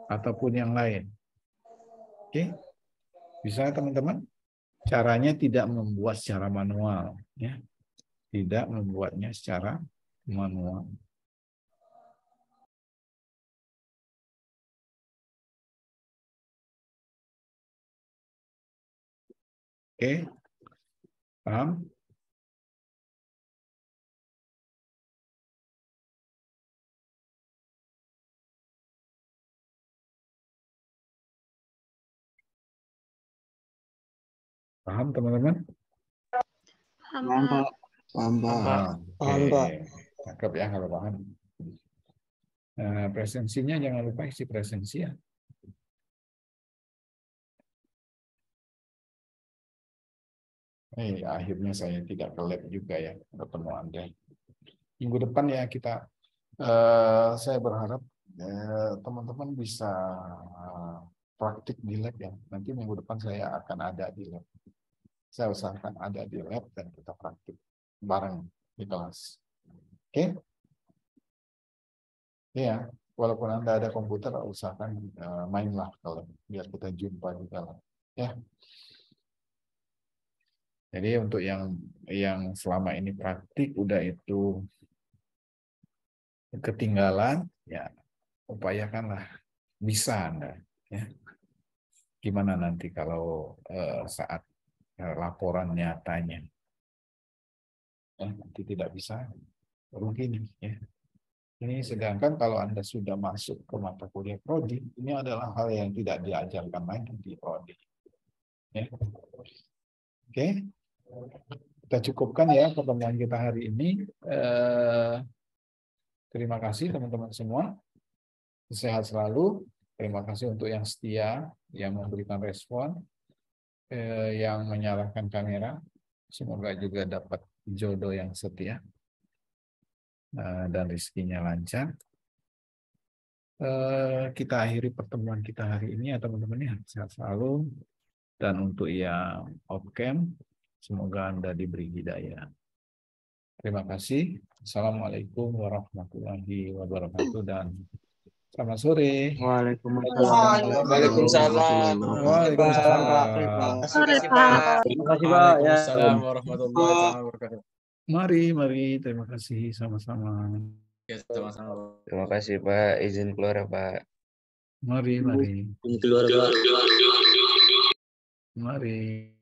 ataupun yang lain. Oke, bisa teman-teman? Caranya tidak membuat secara manual, ya. Tidak membuatnya secara manual. Oke, paham? Paham teman-teman? Paham, Pak. Paham, Pak. Paham, Pak. Cakep ya kalau paham. Nah, presensinya jangan lupa isi presensi ya. Akhirnya saya tidak ke lab juga ya, ketemu Anda. Minggu depan ya kita, saya berharap teman-teman bisa praktik di lab ya. Nanti minggu depan saya akan ada di lab. Saya usahakan ada di lab dan kita praktik bareng di kelas. Oke? Ya, walaupun Anda ada komputer, usahakan mainlah kalau biar kita jumpa di dalam. Ya. Jadi untuk yang selama ini praktik udah itu ketinggalan, ya upayakanlah bisa Anda. Ya. Gimana nanti kalau saat laporan nyatanya, ya, nanti tidak bisa, rugi nih. Ya. Ini sedangkan kalau Anda sudah masuk ke mata kuliah prodi, ini adalah hal yang tidak diajarkan lagi di prodi. Ya. Oke. Kita cukupkan ya pertemuan kita hari ini. Terima kasih teman-teman semua. Sehat selalu. Terima kasih untuk yang setia, yang memberikan respon, yang menyalakan kamera. Semoga juga dapat jodoh yang setia dan rezekinya lancar. Kita akhiri pertemuan kita hari ini ya teman-teman ya. Sehat selalu. Dan untuk yang off-cam, semoga Anda diberi hidayah. Terima kasih. Assalamualaikum warahmatullahi wabarakatuh dan Selamat sore. Waalaikumsalam. Waalaikumsalam. Waalaikumsalam, Pak. Sore, Pak. Terima kasih, Pak. Ya. Waalaikumsalam warahmatullahi wabarakatuh. Mari. Terima kasih sama-sama. Ya, sama-sama. Terima kasih Pak. Izin keluar ya Pak. Mari. Keluar, Pak. Mari.